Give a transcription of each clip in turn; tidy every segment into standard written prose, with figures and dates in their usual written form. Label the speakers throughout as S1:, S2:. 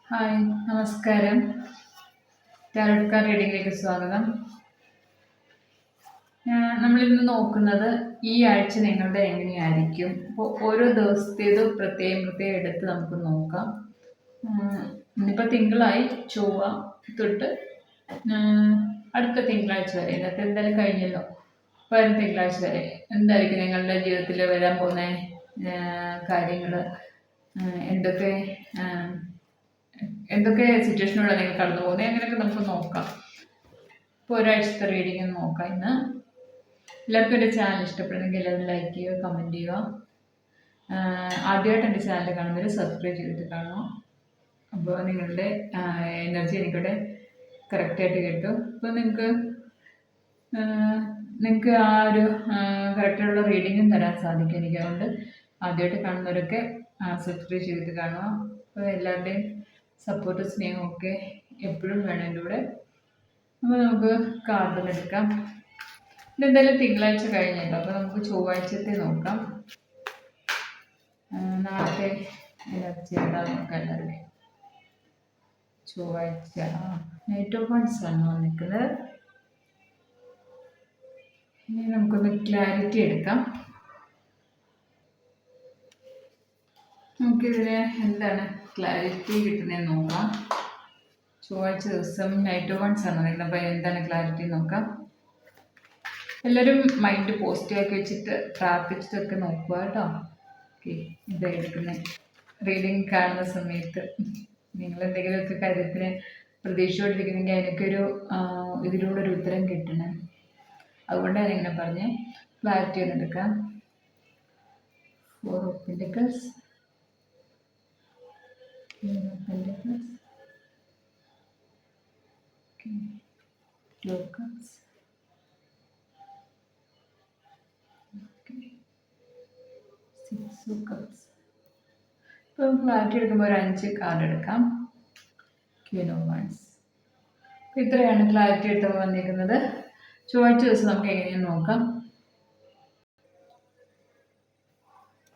S1: Hi, നമസ്കാരം. Tarot card റീഡിങ്ങിലേക്ക് സ്വാഗതം. നമ്മളിന്ന് നോക്കുന്നത് ഈ ആഴ്ച നിങ്ങളുടെ എങ്ങനെയായിരിക്കും. അപ്പോൾ ഓരോ ദിവസത്തേതും പ്രത്യേകം എടുത്ത് നമുക്ക് നോക്കാം. ഇന്നിപ്പോൾ തിങ്കളായി, ചൊവ്വ തൊട്ട് അടുത്ത തിങ്കളാഴ്ച വരെ, ഇന്നത്തെ എന്തായാലും കഴിഞ്ഞല്ലോ, വരും തിങ്കളാഴ്ച വരെ എന്തായിരിക്കും നിങ്ങളുടെ ജീവിതത്തിൽ വരാൻ പോകുന്ന കാര്യങ്ങൾ, എന്തൊക്കെ എന്തൊക്കെ സിറ്റുവേഷനിലൂടെ നിങ്ങൾ കടന്നു പോകുന്നത്, അങ്ങനെയൊക്കെ നമുക്ക് നോക്കാം. ഇപ്പോൾ ഒരാഴ്ചത്തെ റീഡിങ് നോക്കാം. ഇന്ന് എല്ലാവർക്കും എൻ്റെ ചാനൽ ഇഷ്ടപ്പെടുന്നെങ്കിൽ എല്ലാവരും ലൈക്ക് ചെയ്യുക, കമൻറ്റ് ചെയ്യുക. ആദ്യമായിട്ട് എൻ്റെ ചാനൽ കാണുന്നവർ സബ്സ്ക്രൈബ് ചെയ്തിട്ട് കാണണം. അപ്പോൾ നിങ്ങളുടെ എനർജി എനിക്കിവിടെ കറക്റ്റായിട്ട് കിട്ടും. അപ്പോൾ നിങ്ങൾക്ക് ആ ഒരു കറക്റ്റായിട്ടുള്ള റീഡിങ്ങും തരാൻ സാധിക്കും എനിക്ക്. അതുകൊണ്ട് ആദ്യമായിട്ട് കാണുന്നവരൊക്കെ സബ്സ്ക്രൈബ് ചെയ്തിട്ട് കാണുക. അപ്പോൾ എല്ലാവരുടെയും സപ്പോർട്ട് സ്നേഹമൊക്കെ എപ്പോഴും വേണം എൻ്റെ കൂടെ. അപ്പോൾ നമുക്ക് കാർഡുകൾ എടുക്കാം. ഇതെന്തായാലും തിങ്കളാഴ്ച കഴിഞ്ഞല്ലോ, അപ്പോൾ നമുക്ക് ചൊവ്വാഴ്ചത്തെ നോക്കാം. നാളത്തെ എനർജി എന്താ നോക്കാം എല്ലാവരുടെയും. ചൊവ്വാഴ്ച നൈറ്റ് ഓഫ് വൺസ് ആണ് വന്നിരിക്കുന്നത്. ഇനി നമുക്കൊന്ന് ക്ലാരിറ്റി എടുക്കാം. നമുക്കിതിന് എന്താണ് ക്ലാരിറ്റി കിട്ടുന്നതെന്ന് നോക്കാം. ചൊവ്വാഴ്ച ദിവസം നൈറ്റ് ഓഫ് വൺസ് ആണ് വരുന്നത്. അപ്പോൾ എന്താണ് ക്ലാരിറ്റി നോക്കാം. എല്ലാവരും മൈൻഡ് പോസിറ്റീവാക്കി വെച്ചിട്ട് പ്രാർത്ഥിച്ചിട്ടൊക്കെ നോക്കുക കേട്ടോ. ഓക്കെ, ഇതെടുക്കുന്നത് റീഡിങ് കാണുന്ന സമയത്ത് നിങ്ങൾ എന്തെങ്കിലുമൊക്കെ കാര്യത്തിന് പ്രതീക്ഷയോടിരിക്കുന്നെങ്കിൽ അതിനൊക്കെയൊരു ഇതിലൂടെ ഒരു ഉത്തരം കിട്ടണം. അതുകൊണ്ടാണ് ഇങ്ങനെ പറഞ്ഞ് ക്ലാരിറ്റി ഒന്ന് എടുക്കാം. 4 of Pentacles, Queen of Pentacles, okay, 2 of Cups, okay, 6 of Cups. ഇപ്പോൾ ക്ലാരിറ്റി എടുക്കുമ്പോൾ ഒരു 5 കാർഡ് എടുക്കാം. Queen of Wands. അപ്പോൾ ഇത്രയാണ് ക്ലാരിറ്റി എടുത്തപ്പോൾ വന്നിരിക്കുന്നത്. ചൊവ്വാഴ്ച ദിവസം നമുക്ക് എങ്ങനെയാണെന്ന് നോക്കാം.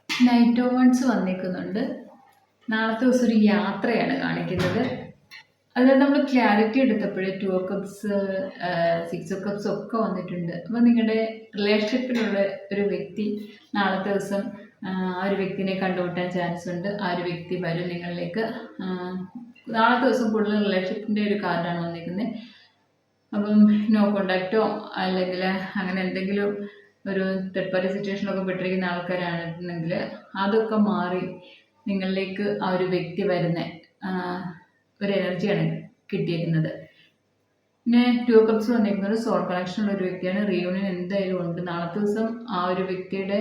S1: നൈറ്റ് ഓഫ് വൺസ് വന്നിരിക്കുന്നുണ്ട്. നാളത്തെ ദിവസം ഒരു യാത്രയാണ് കാണിക്കുന്നത്. അതായത് നമ്മൾ ക്ലാരിറ്റി എടുത്തപ്പോഴേ 2 of Cups, 6 of Cups ഒക്കെ വന്നിട്ടുണ്ട്. അപ്പോൾ നിങ്ങളുടെ റിലേഷൻഷിപ്പിലുള്ള ഒരു വ്യക്തി നാളത്തെ ദിവസം ആ ഒരു വ്യക്തിനെ കണ്ടുമുട്ടാൻ ചാൻസ് ഉണ്ട്. ആ ഒരു വ്യക്തി വരും നിങ്ങളിലേക്ക്. നാളത്തെ ദിവസം കൂടുതൽ റിലേഷൻഷിപ്പിൻ്റെ ഒരു കാർഡാണ് വന്നിരിക്കുന്നത്. അപ്പം നോ കോണ്ടാക്റ്റോ അല്ലെങ്കിൽ അങ്ങനെ എന്തെങ്കിലും ഒരു തേർഡ് പാർട്ടി സിറ്റുവേഷനൊക്കെ പെട്ടിരിക്കുന്ന ആൾക്കാരാണെന്നുണ്ടെങ്കിൽ അതൊക്കെ മാറി നിങ്ങളിലേക്ക് ആ ഒരു വ്യക്തി വരുന്ന ഒരു എനർജിയാണ് കിട്ടിയിരിക്കുന്നത്. പിന്നെ 2 of Cups വന്നിരിക്കുന്നത് സോൾ കണക്ഷനുള്ള ഒരു വ്യക്തിയാണ്. റീയൂണിയൻ എന്തായാലും ഉണ്ട്. നാളത്തെ ദിവസം ആ ഒരു വ്യക്തിയുടെ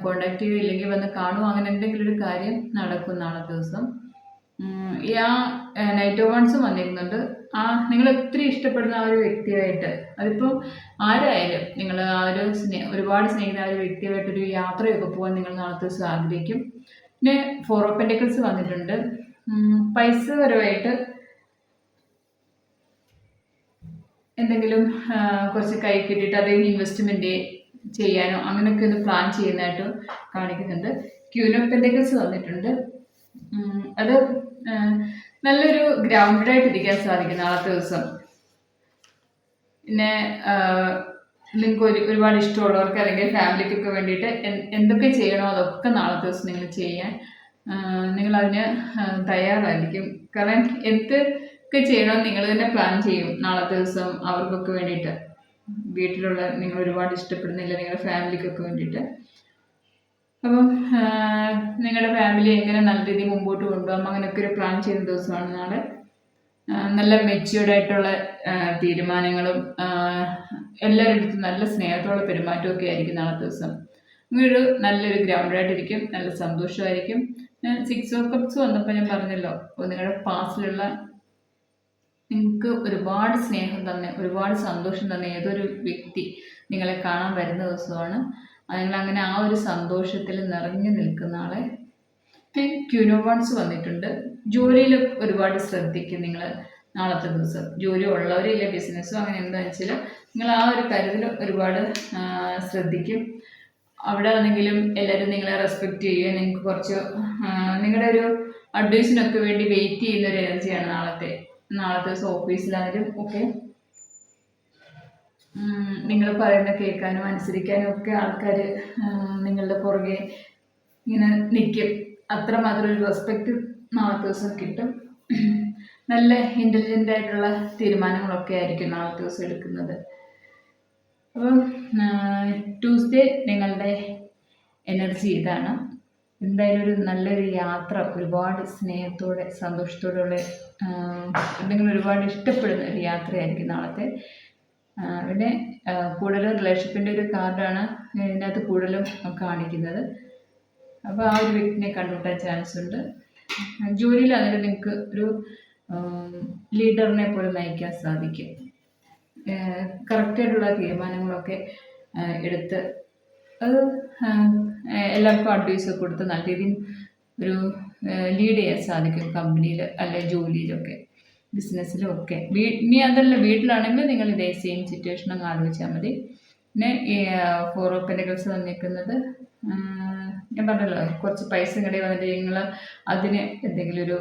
S1: കോണ്ടാക്ട് ചെയ്യുക, ഇല്ലെങ്കിൽ വന്ന് കാണുക, അങ്ങനെ എന്തെങ്കിലും ഒരു കാര്യം നടക്കും നാളത്തെ ദിവസം. ആ നൈറ്റ് ഓഫ് വൺസും വന്നിരുന്നുണ്ട്. നിങ്ങൾ ഒത്തിരി ഇഷ്ടപ്പെടുന്ന ആ ഒരു വ്യക്തിയായിട്ട്, അതിപ്പോൾ ആരായാലും നിങ്ങൾ ആ ഒരു ഒരുപാട് സ്നേഹിക്കുന്ന ആ ഒരു വ്യക്തിയുമായിട്ടൊരു യാത്രയൊക്കെ പോകാൻ നിങ്ങൾ നാളത്തെ ദിവസം ആഗ്രഹിക്കും. പിന്നെ 4 of Pentacles വന്നിട്ടുണ്ട്. പൈസ പരമായിട്ട് എന്തെങ്കിലും കുറച്ച് കൈ കിട്ടിയിട്ട് അത് ഇൻവെസ്റ്റ്മെൻറ്റ് ചെയ്യാനോ അങ്ങനെയൊക്കെ ഒന്ന് പ്ലാൻ ചെയ്യുന്നതായിട്ട് കാണിക്കുന്നുണ്ട്. Queen of Pentacles വന്നിട്ടുണ്ട്. അത് നല്ലൊരു ഗ്രൗണ്ടഡായിട്ട് ഇരിക്കാൻ സാധിക്കും നാളത്തെ ദിവസം. പിന്നെ നിങ്ങൾക്ക് ഒരുപാട് ഇഷ്ടമുള്ളവർക്ക് അല്ലെങ്കിൽ ഫാമിലിക്കൊക്കെ വേണ്ടിയിട്ട് എന്തൊക്കെ ചെയ്യണോ അതൊക്കെ നാളത്തെ ദിവസം നിങ്ങൾ ചെയ്യാൻ നിങ്ങളതിന് തയ്യാറായിരിക്കും. കാരണം എന്തൊക്കെ ചെയ്യണമെന്ന് നിങ്ങൾ തന്നെ പ്ലാൻ ചെയ്യും നാളത്തെ ദിവസം അവർക്കൊക്കെ വേണ്ടിയിട്ട്. വീട്ടിലുള്ള നിങ്ങൾ ഒരുപാട് ഇഷ്ടപ്പെടുന്നില്ല നിങ്ങളുടെ ഫാമിലിക്കൊക്കെ വേണ്ടിയിട്ട്. അപ്പം നിങ്ങളുടെ ഫാമിലി എങ്ങനെ നല്ല രീതിയിൽ മുമ്പോട്ട് കൊണ്ടുപോകാം അങ്ങനെയൊക്കെ ഒരു പ്ലാൻ ചെയ്യുന്ന ദിവസമാണ് നാളെ. നല്ല മെച്യൂർഡായിട്ടുള്ള തീരുമാനങ്ങളും എല്ലാവരുടെ അടുത്തും നല്ല സ്നേഹത്തോടെ പെരുമാറ്റമൊക്കെ ആയിരിക്കും നാളത്തെ ദിവസം. നിങ്ങളൊരു നല്ലൊരു ഗ്രൗണ്ടഡായിട്ടിരിക്കും, നല്ല സന്തോഷമായിരിക്കും. 6 of Cups വന്നപ്പോൾ ഞാൻ പറഞ്ഞല്ലോ, നിങ്ങളുടെ പാസ്റ്റിലുള്ള നിങ്ങൾക്ക് ഒരുപാട് സ്നേഹം തന്നെ ഒരുപാട് സന്തോഷം തന്നെ ഏതൊരു വ്യക്തി നിങ്ങളെ കാണാൻ വരുന്ന ദിവസമാണ്. നിങ്ങളങ്ങനെ ആ ഒരു സന്തോഷത്തിൽ നിറഞ്ഞു നിൽക്കുന്ന ആളെ. Queen of Wands വന്നിട്ടുണ്ട്. ജോലിയിൽ ഒരുപാട് ശ്രദ്ധിക്കും നിങ്ങൾ നാളത്തെ ദിവസം. ജോലി ഉള്ളവരില്ല, ബിസിനസ്സോ അങ്ങനെ എന്താണെന്ന് വെച്ചാൽ നിങ്ങൾ ആ ഒരു കാര്യത്തിൽ ഒരുപാട് ശ്രദ്ധിക്കും. അവിടെ ആണെങ്കിലും എല്ലാവരും നിങ്ങളെ റെസ്പെക്റ്റ് ചെയ്യുക. നിങ്ങൾക്ക് കുറച്ച് നിങ്ങളുടെ ഒരു അഡ്വൈസിനൊക്കെ വേണ്ടി വെയിറ്റ് ചെയ്യുന്ന ഒരു എനർജിയാണ് നാളത്തെ ദിവസം ഓഫീസിലായാലും ഒക്കെ നിങ്ങൾ പറയുന്ന കേൾക്കാനും അനുസരിക്കാനും ഒക്കെ ആൾക്കാർ നിങ്ങളുടെ പുറകെ ഇങ്ങനെ നിൽക്കും. അത്രമാത്രം ഒരു റെസ്പെക്റ്റ് നാളത്തെ ദിവസം കിട്ടും. നല്ല ഇൻ്റലിജൻ്റ് ആയിട്ടുള്ള തീരുമാനങ്ങളൊക്കെ ആയിരിക്കും നാളത്തെ ദിവസം എടുക്കുന്നത്. അപ്പം ട്യൂസ്ഡേ നിങ്ങളുടെ എനർജി ഇതാണ്. എന്തായാലും ഒരു നല്ലൊരു യാത്ര, ഒരുപാട് സ്നേഹത്തോടെ സന്തോഷത്തോടെയുള്ള എന്തെങ്കിലും ഒരുപാട് ഇഷ്ടപ്പെടുന്ന ഒരു യാത്രയായിരിക്കും നാളത്തെ. പിന്നെ കൂടുതലും റിലേഷൻഷിപ്പിൻ്റെ ഒരു കാർഡാണ് ഇതിനകത്ത് കൂടുതലും കാണിക്കുന്നത്. അപ്പോൾ ആ ഒരു വ്യക്തിനെ കണ്ടുമുട്ടാൻ ചാൻസ് ഉണ്ട്. ജോലിയിലാണെങ്കിലും നിങ്ങൾക്ക് ഒരു ലീഡറിനെ പോലെ നയിക്കാൻ സാധിക്കും. കറക്റ്റായിട്ടുള്ള തീരുമാനങ്ങളൊക്കെ എടുത്ത് അത് എല്ലാവർക്കും അഡ്വൈസ് കൊടുത്ത് നല്ല രീതിയിൽ ഒരു ലീഡ് ചെയ്യാൻ സാധിക്കും കമ്പനിയിൽ അല്ലെ ജോലിയിലൊക്കെ ബിസിനസ്സിലും ഒക്കെ. ഇനി അതല്ല വീട്ടിലാണെങ്കിൽ നിങ്ങൾ ഇതേ സെയിം സിറ്റുവേഷൻ അങ്ങ് ആലോചിച്ചാൽ മതി. പിന്നെ ഈ 4 ഓഫ് പെന്റക്കിൾസ് വന്നിരിക്കുന്നത് ഞാൻ പറഞ്ഞല്ലോ കുറച്ച് പൈസ ഇങ്ങടെ വന്നിട്ട് നിങ്ങൾ അതിന് എന്തെങ്കിലും ഒരു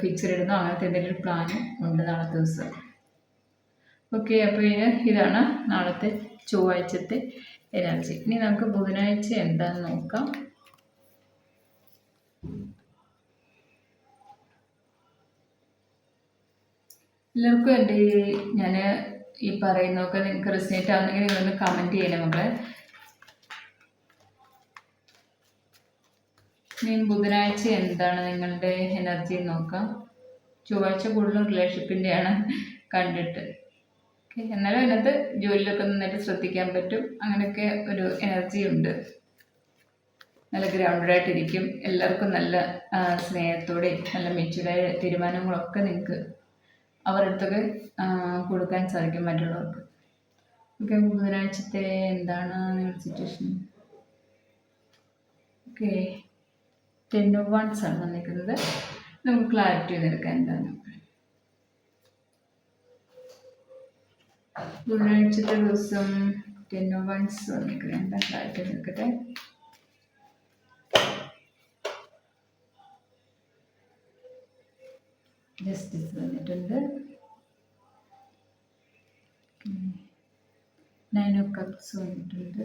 S1: ഫിക്സഡ് ഇടുന്നോ അങ്ങനത്തെ എന്തെങ്കിലും ഒരു പ്ലാൻ ഉണ്ട് നാളത്തെ ദിവസം. ഓക്കെ, അപ്പോൾ ഇതാണ് നാളത്തെ ചൊവ്വാഴ്ചത്തെ എനർജി. ഇനി നമുക്ക് ബുധനാഴ്ച എന്താണെന്ന് നോക്കാം. എല്ലാവർക്കും എൻ്റെ ഞാൻ ഈ പറയുന്നതൊക്കെ നിങ്ങൾക്ക് റിസനേറ്റ് ആവുന്നെങ്കിൽ നിങ്ങളൊന്ന് കമൻറ്റ് ചെയ്യണം മക്കളെ. ഇനി ബുധനാഴ്ച എന്താണ് നിങ്ങളുടെ എനർജി നോക്കാം. ചൊവ്വാഴ്ച കൂടുതലും റിലേഷൻഷിപ്പിൻ്റെയാണ് കണ്ടിട്ട്. ഓക്കെ, എന്നാലും അതിനകത്ത് ജോലിയിലൊക്കെ നന്നായിട്ട് ശ്രദ്ധിക്കാൻ പറ്റും. അങ്ങനെയൊക്കെ ഒരു എനർജി ഉണ്ട്. നല്ല ഗ്രൗണ്ടഡായിട്ടിരിക്കും. എല്ലാവർക്കും നല്ല സ്നേഹത്തോടെ നല്ല മെച്യൂർഡായ തീരുമാനങ്ങളൊക്കെ നിങ്ങൾക്ക് അവരുടെ അടുത്തൊക്കെ കൊടുക്കാൻ സാധിക്കും മറ്റുള്ളവർക്ക്. ഓക്കെ, ബുധനാഴ്ചത്തെ എന്താണ് നിങ്ങളുടെ സിറ്റുവേഷൻ? ഓക്കെ, 10 ഓഫ് വൺസ് ആണ് വന്നിരിക്കുന്നത്. നമുക്ക് ക്ലാരിറ്റി ഒന്നെടുക്കാൻ എന്താണ് ബുധനാഴ്ചത്തെ ദിവസം 10 ഓഫ് വൺസ് വന്നിരിക്കുന്നത്. എന്താ ക്ലാരിറ്റി നിൽക്കട്ടെ. ജസ്റ്റിസ് വന്നിട്ടുണ്ട്. 9 ഓഫ് കപ്സ് വന്നിട്ടുണ്ട്.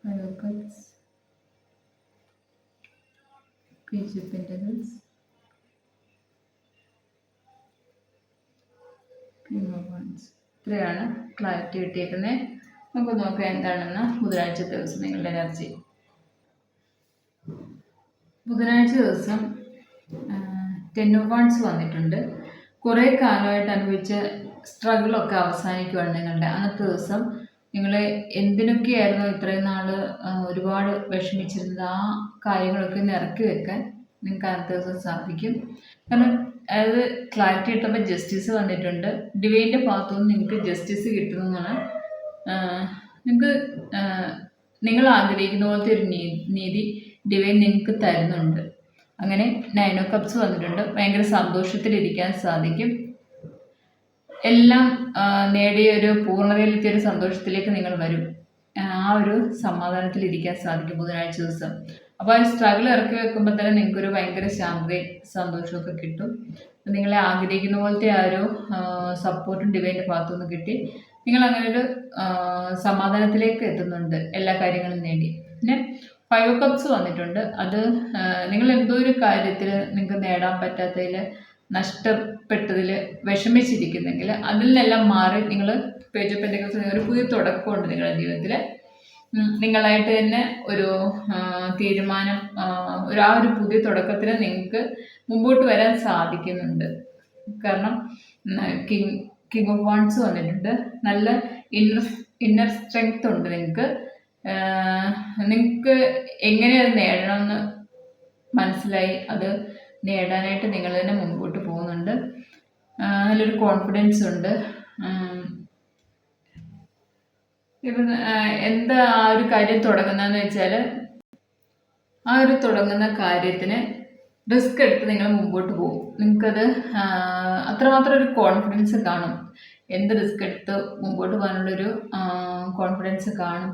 S1: 5 of cups, page of pentacles, king of wands. ഇത്രയാണ് ക്ലാരിറ്റി കിട്ടിയേക്കുന്നത്. നമുക്ക് നോക്കാം എന്താണെന്ന് ബുധനാഴ്ച ദിവസം നിങ്ങളുടെ എനർജി. ബുധനാഴ്ച ദിവസം 10 ഓഫ് വൺസ് വന്നിട്ടുണ്ട്. കുറേ കാലമായിട്ട് അനുഭവിച്ച സ്ട്രഗിളൊക്കെ അവസാനിക്കുകയാണ് നിങ്ങളുടെ. അന്നത്തെ ദിവസം നിങ്ങൾ എന്തിനൊക്കെയായിരുന്നു ഇത്രയും നാൾ ഒരുപാട് വിഷമിച്ചിരുന്നത് ആ കാര്യങ്ങളൊക്കെ ഒന്ന് ഇറക്കി വെക്കാൻ നിങ്ങൾക്ക് അന്നത്തെ ദിവസം സാധിക്കും. കാരണം അത് ക്ലാരിറ്റി കിട്ടുമ്പോൾ ജസ്റ്റിസ് വന്നിട്ടുണ്ട്. ഡിവൈൻ്റെ ഭാഗത്തുനിന്ന് നിങ്ങൾക്ക് ജസ്റ്റിസ് കിട്ടുന്നതാണ്. നിങ്ങൾക്ക് നിങ്ങൾ ആഗ്രഹിക്കുന്ന പോലത്തെ ഒരു നീതി ഡിവൈൻ നിങ്ങൾക്ക് തരുന്നുണ്ട്. അങ്ങനെ 9 ഓഫ് കപ്സ് വന്നിട്ടുണ്ട്. ഭയങ്കര സന്തോഷത്തിലിരിക്കാൻ സാധിക്കും. എല്ലാം നേടിയ ഒരു പൂർണ്ണതയിലെത്തിയ ഒരു സന്തോഷത്തിലേക്ക് നിങ്ങൾ വരും. ആ ഒരു സമാധാനത്തിലിരിക്കാൻ സാധിക്കും ബുധനാഴ്ച ദിവസം. അപ്പോൾ ആ സ്ട്രഗിൾ ഇറക്കി വെക്കുമ്പോൾ തന്നെ നിങ്ങൾക്കൊരു ഭയങ്കര ശാന്തതയും സന്തോഷമൊക്കെ കിട്ടും. നിങ്ങളെ ആഗ്രഹിക്കുന്ന പോലത്തെ ആ ഒരു സപ്പോർട്ടും ഡിവൈൻ്റെ ഭാഗത്തുനിന്ന് കിട്ടി. നിങ്ങൾ അങ്ങനെ ഒരു സമാധാനത്തിലേക്ക് എത്തുന്നുണ്ട് എല്ലാ കാര്യങ്ങളും നേടി. പിന്നെ 5 ഓഫ് കപ്സ് വന്നിട്ടുണ്ട്. അത് നിങ്ങൾ എന്തോ ഒരു കാര്യത്തിൽ നിങ്ങൾക്ക് നേടാൻ പറ്റാത്തതിൽ നഷ്ടപ്പെട്ടതിൽ വിഷമിച്ചിരിക്കുന്നെങ്കിൽ അതിൽ നിന്നെല്ലാം മാറി നിങ്ങൾ പേജ് ഓഫ് പെന്റക്കിൾസ് ഒരു പുതിയ തുടക്കമുണ്ട് നിങ്ങളുടെ ജീവിതത്തിൽ. നിങ്ങളായിട്ട് തന്നെ ഒരു തീരുമാനം ആ ഒരു പുതിയ തുടക്കത്തിൽ നിങ്ങൾക്ക് മുമ്പോട്ട് വരാൻ സാധിക്കുന്നുണ്ട്. കാരണം കിങ് ഓഫ് വൺസ് വന്നിട്ടുണ്ട്. നല്ല ഇന്നർ സ്ട്രെങ്ത് ഉണ്ട് നിങ്ങൾക്ക്. നിങ്ങൾക്ക് എങ്ങനെ അത് നേടണമെന്ന് മനസ്സിലായി. അത് നേടാനായിട്ട് നിങ്ങൾ തന്നെ മുമ്പോട്ട് പോകുന്നുണ്ട്. നല്ലൊരു കോൺഫിഡൻസ് ഉണ്ട്. ഇപ്പം എന്താ ആ ഒരു കാര്യം തുടങ്ങുന്നതെന്ന് വെച്ചാൽ ആ ഒരു തുടങ്ങുന്ന കാര്യത്തിന് റിസ്ക് എടുത്ത് നിങ്ങൾ മുമ്പോട്ട് പോകും. നിങ്ങൾക്കത് അത്രമാത്രം ഒരു കോൺഫിഡൻസ് കാണും. എന്ത് റിസ്ക് എടുത്ത് മുമ്പോട്ട് പോകാനുള്ളൊരു കോൺഫിഡൻസ് കാണും.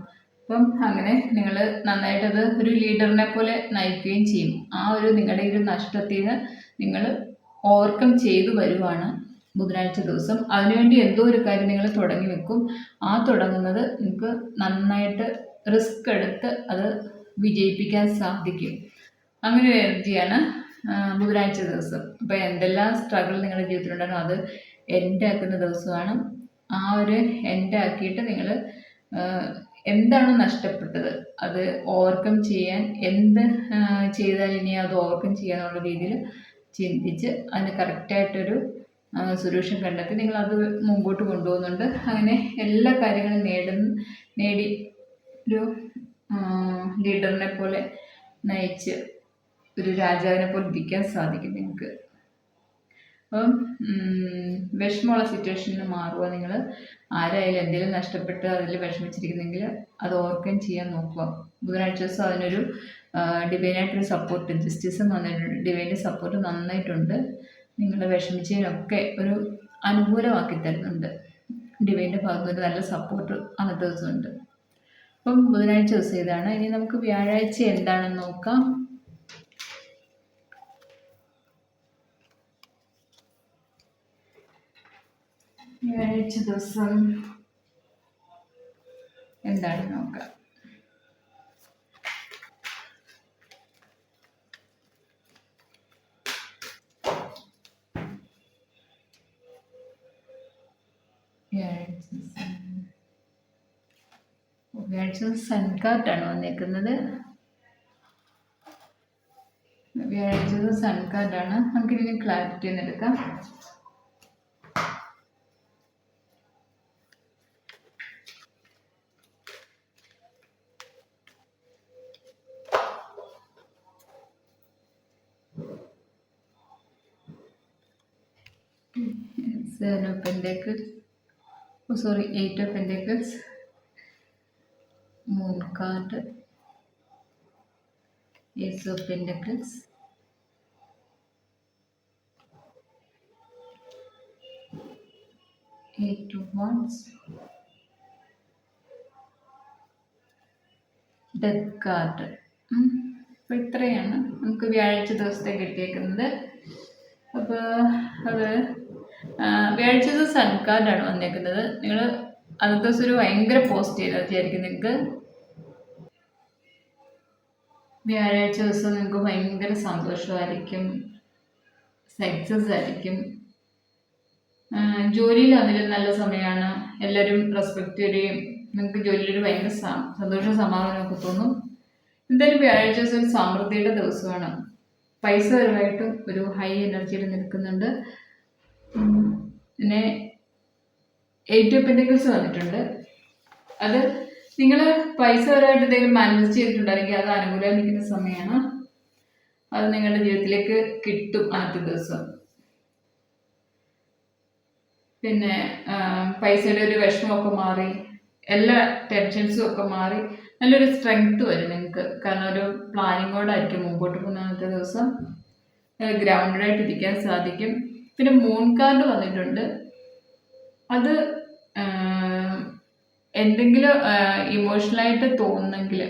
S1: അപ്പം അങ്ങനെ നിങ്ങൾ നന്നായിട്ടത് ഒരു ലീഡറിനെ പോലെ നയിക്കുകയും ചെയ്യും. ആ ഒരു നിങ്ങളുടെ ഒരു നഷ്ടത്തിൽ നിന്ന് നിങ്ങൾ ഓവർകം ചെയ്തു വരുവാണ് ബുധനാഴ്ച ദിവസം. അതിനുവേണ്ടി എന്തോ ഒരു കാര്യം നിങ്ങൾ തുടങ്ങി വെക്കും. ആ തുടങ്ങുന്നത് നിങ്ങൾക്ക് നന്നായിട്ട് റിസ്ക് എടുത്ത് അത് വിജയിപ്പിക്കാൻ സാധിക്കും. അങ്ങനെ ഒരു എനർജിയാണ് ബുധനാഴ്ച ദിവസം. അപ്പോൾ എന്തെല്ലാം സ്ട്രഗിൾ നിങ്ങളുടെ ജീവിതത്തിലുണ്ടാകും അത് എൻഡ് ആക്കുന്ന ദിവസമാണ്. ആ ഒരു എൻഡ് ആക്കിയിട്ട് നിങ്ങൾ എന്താണ് നഷ്ടപ്പെട്ടത് അത് ഓവർകം ചെയ്യാൻ എന്ത് ചെയ്താൽ ഇനി അത് ഓവർകം ചെയ്യാനുള്ള രീതിയിൽ ചിന്തിച്ച് അതിന് കറക്റ്റായിട്ടൊരു സൊല്യൂഷൻ കണ്ടെത്തി നിങ്ങളത് മുമ്പോട്ട് കൊണ്ടുപോകുന്നുണ്ട്. അങ്ങനെ എല്ലാ കാര്യങ്ങളും നേടി ഒരു ലീഡറിനെ പോലെ നയിച്ച് ഒരു രാജാവിനെ പോലെ ഇരിക്കാൻ സാധിക്കും നിങ്ങൾക്ക്. അപ്പം വിഷമമുള്ള സിറ്റുവേഷനിൽ മാറുക. നിങ്ങൾ ആരായാലും എന്തെങ്കിലും നഷ്ടപ്പെട്ട് അതിൽ വിഷമിച്ചിരിക്കുന്നെങ്കിൽ അത് ഓവർകം ചെയ്യാൻ നോക്കുക. ബുധനാഴ്ച ദിവസം അതിനൊരു ഡിവൈനായിട്ടൊരു സപ്പോർട്ട് ജസ്റ്റിസും വന്നിട്ടുണ്ട്. ഡിവൈൻ്റെ സപ്പോർട്ട് നന്നായിട്ടുണ്ട്. നിങ്ങൾ വിഷമിച്ചതിനൊക്കെ ഒരു അനുകൂലമാക്കി തരുന്നുണ്ട്. ഡിവൈൻ്റെ ഭാഗത്ത് നിന്ന് നല്ല സപ്പോർട്ട് അന്നത്തെ ദിവസമുണ്ട്. അപ്പം ബുധനാഴ്ച ദിവസം ഇതാണ്. ഇനി നമുക്ക് വ്യാഴാഴ്ച എന്താണെന്ന് നോക്കാം. വ്യാഴാഴ്ച ദിവസം എന്താണെന്ന് നോക്കാം. വ്യാഴാഴ്ച സൺ കാർഡാണ് വന്നേക്കുന്നത്. വ്യാഴാഴ്ച സൺ കാർഡാണ്. നമുക്കിതിന് ക്ലാരിറ്റി ഒന്ന് എടുക്കാം. Seven of Pentacles, Eight of Pentacles, Moon card, Ace of Pentacles, Eight of Wands, Death card. അപ്പോൾ ഇത്രയാണ് നമുക്ക് വ്യാഴാഴ്ച ദിവസത്തെ കിട്ടിയേക്കുന്നത്. അപ്പോൾ അത് വ്യാഴാഴ്ച ദിവസം സൺ കാർഡാണ് വന്നേക്കുന്നത്. നിങ്ങൾ അന്നത്തെ ദിവസം ഒരു ഭയങ്കര പോസിറ്റീവ് എനർജി ആയിരിക്കും നിങ്ങൾക്ക്. വ്യാഴാഴ്ച ദിവസം നിങ്ങൾക്ക് ഭയങ്കര സന്തോഷമായിരിക്കും, സക്സസ് ആയിരിക്കും. ജോലിയിൽ അതിലും നല്ല സമയമാണ്. എല്ലാവരും റെസ്പെക്റ്റ് ചെയ്യുകയും നിങ്ങൾക്ക് ജോലിയിലൊരു ഭയങ്കര സന്തോഷവും സമാധാനമൊക്കെ തോന്നും. എന്തായാലും വ്യാഴാഴ്ച ദിവസം ഒരു സമൃദ്ധിയുടെ ദിവസമാണ്. പൈസപരമായിട്ടും ഒരു ഹൈ എനർജിയിൽ നിൽക്കുന്നുണ്ട്. പിന്നെ എയ്റ്റ് ഓഫ് പെന്റക്കിൾസ് വന്നിട്ടുണ്ട്. അത് നിങ്ങൾ പൈസപരമായിട്ട് എന്തെങ്കിലും മാനേജ് ചെയ്തിട്ടുണ്ടെങ്കിൽ അത് അനുകൂലമായി നിൽക്കുന്ന സമയമാണ്. അത് നിങ്ങളുടെ ജീവിതത്തിലേക്ക് കിട്ടും ആദ്യത്തെ ദിവസം. പിന്നെ പൈസയുടെ ഒരു വിഷമമൊക്കെ മാറി, എല്ലാ ടെൻഷൻസും ഒക്കെ മാറി നല്ലൊരു സ്ട്രെങ്ത് വരും നിങ്ങൾക്ക്. കാരണം ഒരു പ്ലാനിങ്ങോടായിരിക്കും മുമ്പോട്ട് പോകുന്ന അന്നത്തെ ദിവസം. ഗ്രൗണ്ടഡായിട്ട് ഇരിക്കാൻ സാധിക്കും. പിന്നെ മൂൺ കാർഡ് വന്നിട്ടുണ്ട്. അത് എന്തെങ്കിലും ഇമോഷണലായിട്ട് തോന്നുന്നെങ്കിൽ,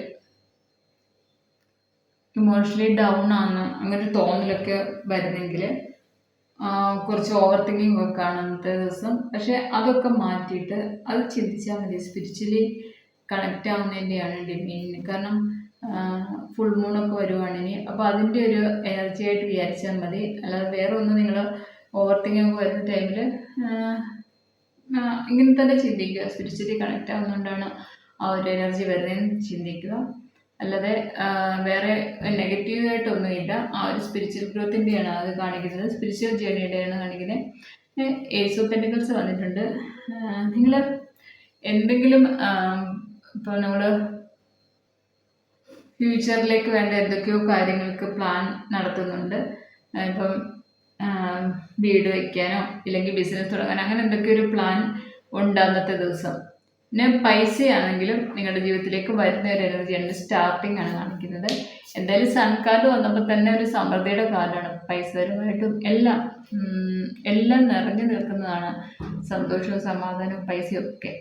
S1: ഇമോഷണലി ഡൗൺ ആണ് അങ്ങനെ തോന്നലൊക്കെ വരുന്നെങ്കിൽ കുറച്ച് ഓവർ തിങ്കിങ് ഒക്കെ ആണ് അന്നത്തെ ദിവസം. പക്ഷെ അതൊക്കെ മാറ്റിയിട്ട് അത് ചിന്തിച്ചാൽ മതി. സ്പിരിച്വലി കണക്റ്റ് ആവുന്നതിൻ്റെയാണ് ഡിവൈനിന്. കാരണം ഫുൾ മൂണൊക്കെ വരുവാണെങ്കിൽ അപ്പോൾ അതിൻ്റെ ഒരു എനർജി ആയിട്ട് വിചാരിച്ചാൽ മതി. അല്ലാതെ വേറെ ഒന്നും നിങ്ങൾ ഓവർ തിങ്കിങ് വരുന്ന ടൈമിൽ ഇങ്ങനെ തന്നെ ചിന്തിക്കുക. സ്പിരിച്വലി കണക്റ്റ് ആവുന്നതുകൊണ്ടാണ് ആ ഒരു എനർജി വരുന്നതെന്ന് ചിന്തിക്കുക. അല്ലാതെ വേറെ നെഗറ്റീവായിട്ടൊന്നുമില്ല. ആ ഒരു സ്പിരിച്വൽ ഗ്രോത്തിൻ്റെയാണ് അത് കാണിക്കുന്നത്, സ്പിരിച്വൽ ജേർണിയുടെയാണ് കാണിക്കുന്നത്. ഏസ് ഓഫ് പെന്റക്കിൾസ് വന്നിട്ടുണ്ട്. നിങ്ങൾ എന്തെങ്കിലും ഇപ്പോൾ നമ്മൾ ഫ്യൂച്ചറിലേക്ക് വേണ്ട എന്തൊക്കെയോ കാര്യങ്ങൾക്ക് പ്ലാൻ നടത്തുന്നുണ്ട്. ഇപ്പം വീട് വയ്ക്കാനോ ഇല്ലെങ്കിൽ ബിസിനസ് തുടങ്ങാനോ അങ്ങനെ എന്തൊക്കെയോ ഒരു പ്ലാൻ ഉണ്ട് അന്നത്തെ ദിവസം. പിന്നെ പൈസയാണെങ്കിലും നിങ്ങളുടെ ജീവിതത്തിലേക്ക് വരുന്ന ഒരു എനർജിയാണ്. സ്റ്റാർട്ടിംഗ് ആണ് കാണിക്കുന്നത്. എന്തായാലും സൺ കാർഡ് വന്നപ്പോൾ തന്നെ ഒരു സമൃദ്ധിയുടെ കാർഡാണ്. പൈസപരമായിട്ടും എല്ലാം നിറഞ്ഞു നിൽക്കുന്നതാണ്. സന്തോഷവും സമാധാനവും പൈസയും ഒക്കെ.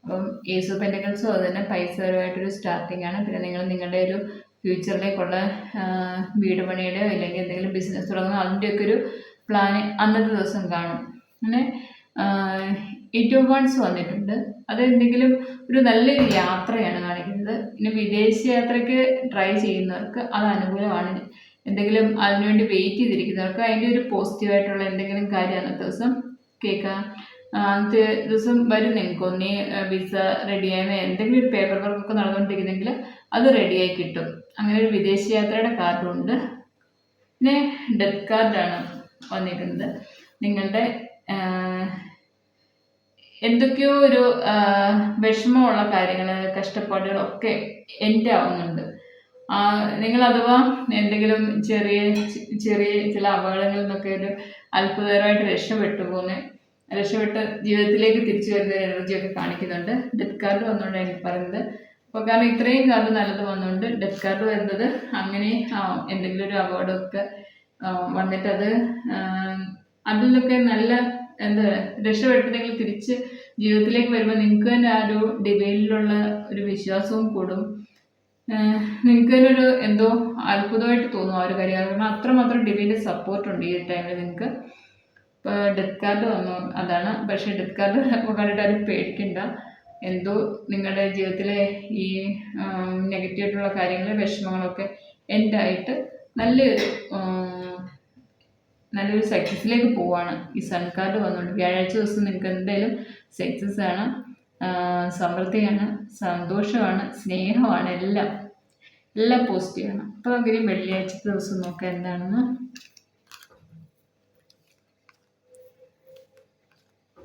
S1: അപ്പം ഏസ് ഓഫ് പെൻറ്റക്കിൾസും അത് തന്നെ പൈസപരമായിട്ടൊരു സ്റ്റാർട്ടിംഗ് ആണ്. പിന്നെ നിങ്ങൾ നിങ്ങളുടെ ഒരു ഫ്യൂച്ചറിലേക്കുള്ള വീട് പണിയുടെയോ ഇല്ലെങ്കിൽ എന്തെങ്കിലും ബിസിനസ് തുടങ്ങുന്ന അതിൻ്റെയൊക്കെ ഒരു പ്ലാൻ അന്നത്തെ ദിവസം കാണും. അങ്ങനെ 8 ഓഫ് വൺസ് വന്നിട്ടുണ്ട്. അത് എന്തെങ്കിലും ഒരു നല്ലൊരു യാത്രയാണ് കാണിക്കുന്നത്. ഇനി വിദേശ യാത്രയ്ക്ക് ട്രൈ ചെയ്യുന്നവർക്ക് അത് അനുകൂലമാണ്. എന്തെങ്കിലും അതിനുവേണ്ടി വെയിറ്റ് ചെയ്തിരിക്കുന്നവർക്ക് അതിൻ്റെ ഒരു പോസിറ്റീവായിട്ടുള്ള എന്തെങ്കിലും കാര്യം അന്നത്തെ ദിവസം കേൾക്കാം. അന്നത്തെ ദിവസം വരും. നിങ്ങൾക്ക് ഒന്നേ വിസ റെഡിയായ എന്തെങ്കിലും ഒരു പേപ്പർ വർക്കൊക്കെ നടന്നുകൊണ്ടിരിക്കുന്നെങ്കിൽ അത് റെഡിയായി കിട്ടും. അങ്ങനെ ഒരു വിദേശ യാത്രയുടെ കാർഡും ഉണ്ട്. പിന്നെ ഡെത്ത് കാർഡാണ് വന്നിരിക്കുന്നത്. നിങ്ങളുടെ എന്തൊക്കെയോ ഒരു വിഷമമുള്ള കാര്യങ്ങൾ, കഷ്ടപ്പാടുകളൊക്കെ എൻഡ് ആവുന്നുണ്ട്. നിങ്ങൾ അഥവാ എന്തെങ്കിലും ചെറിയ ചെറിയ ചില അപകടങ്ങളിൽ നിന്നൊക്കെ ഒരു അത്ഭുതകരമായിട്ട് രക്ഷപ്പെട്ട് ജീവിതത്തിലേക്ക് തിരിച്ചു വരുന്ന ഒരു എനർജിയൊക്കെ കാണിക്കുന്നുണ്ട്. ഡെത്ത് കാർഡ് വന്നുകൊണ്ട് എനിക്ക് പറയുന്നത്. അപ്പോൾ കാരണം ഇത്രയും കാർഡ് നല്ലത് വന്നുകൊണ്ട് ഡെത്ത് കാർഡ് വരുന്നത് അങ്ങനെ എന്തെങ്കിലും ഒരു അപകടമൊക്കെ വന്നിട്ട് അതിൽ നിന്നൊക്കെ നല്ല എന്താ രക്ഷപ്പെട്ട് നിങ്ങൾ തിരിച്ച് ജീവിതത്തിലേക്ക് വരുമ്പോൾ നിങ്ങൾക്ക് തന്നെ ആ ഒരു ഡിവൈനിലുള്ള ഒരു വിശ്വാസവും കൂടും. നിങ്ങൾക്ക് തന്നെ ഒരു എന്തോ അത്ഭുതമായിട്ട് തോന്നും ആ ഒരു കാര്യം. കാരണം അത്രമാത്രം ഡിവൈൻ്റെ സപ്പോർട്ടുണ്ട് ഈ ടൈമിൽ നിങ്ങൾക്ക്. ഇപ്പോൾ ഡെത്ത് കാർഡ് വന്നു അതാണ്. പക്ഷേ ഡെത്ത് കാർഡ് കണ്ടിട്ട് ആരും പേടിക്കണ്ട. എന്തോ നിങ്ങളുടെ ജീവിതത്തിലെ ഈ നെഗറ്റീവായിട്ടുള്ള കാര്യങ്ങൾ, വിഷമങ്ങളൊക്കെ എൻഡായിട്ട് നല്ലൊരു സക്സസ്സിലേക്ക് പോവാണ്. ഈ സൺ കാർഡ് വന്നുകൊണ്ട് വ്യാഴാഴ്ച ദിവസം നിങ്ങൾക്ക് എന്തായാലും സക്സസ് ആണ്, സമൃദ്ധിയാണ്, സന്തോഷമാണ്, സ്നേഹമാണ്, എല്ലാം പോസിറ്റീവാണ്. അപ്പോൾ അങ്ങനെ വെള്ളിയാഴ്ച ദിവസം നോക്കാം എന്താണെന്ന്.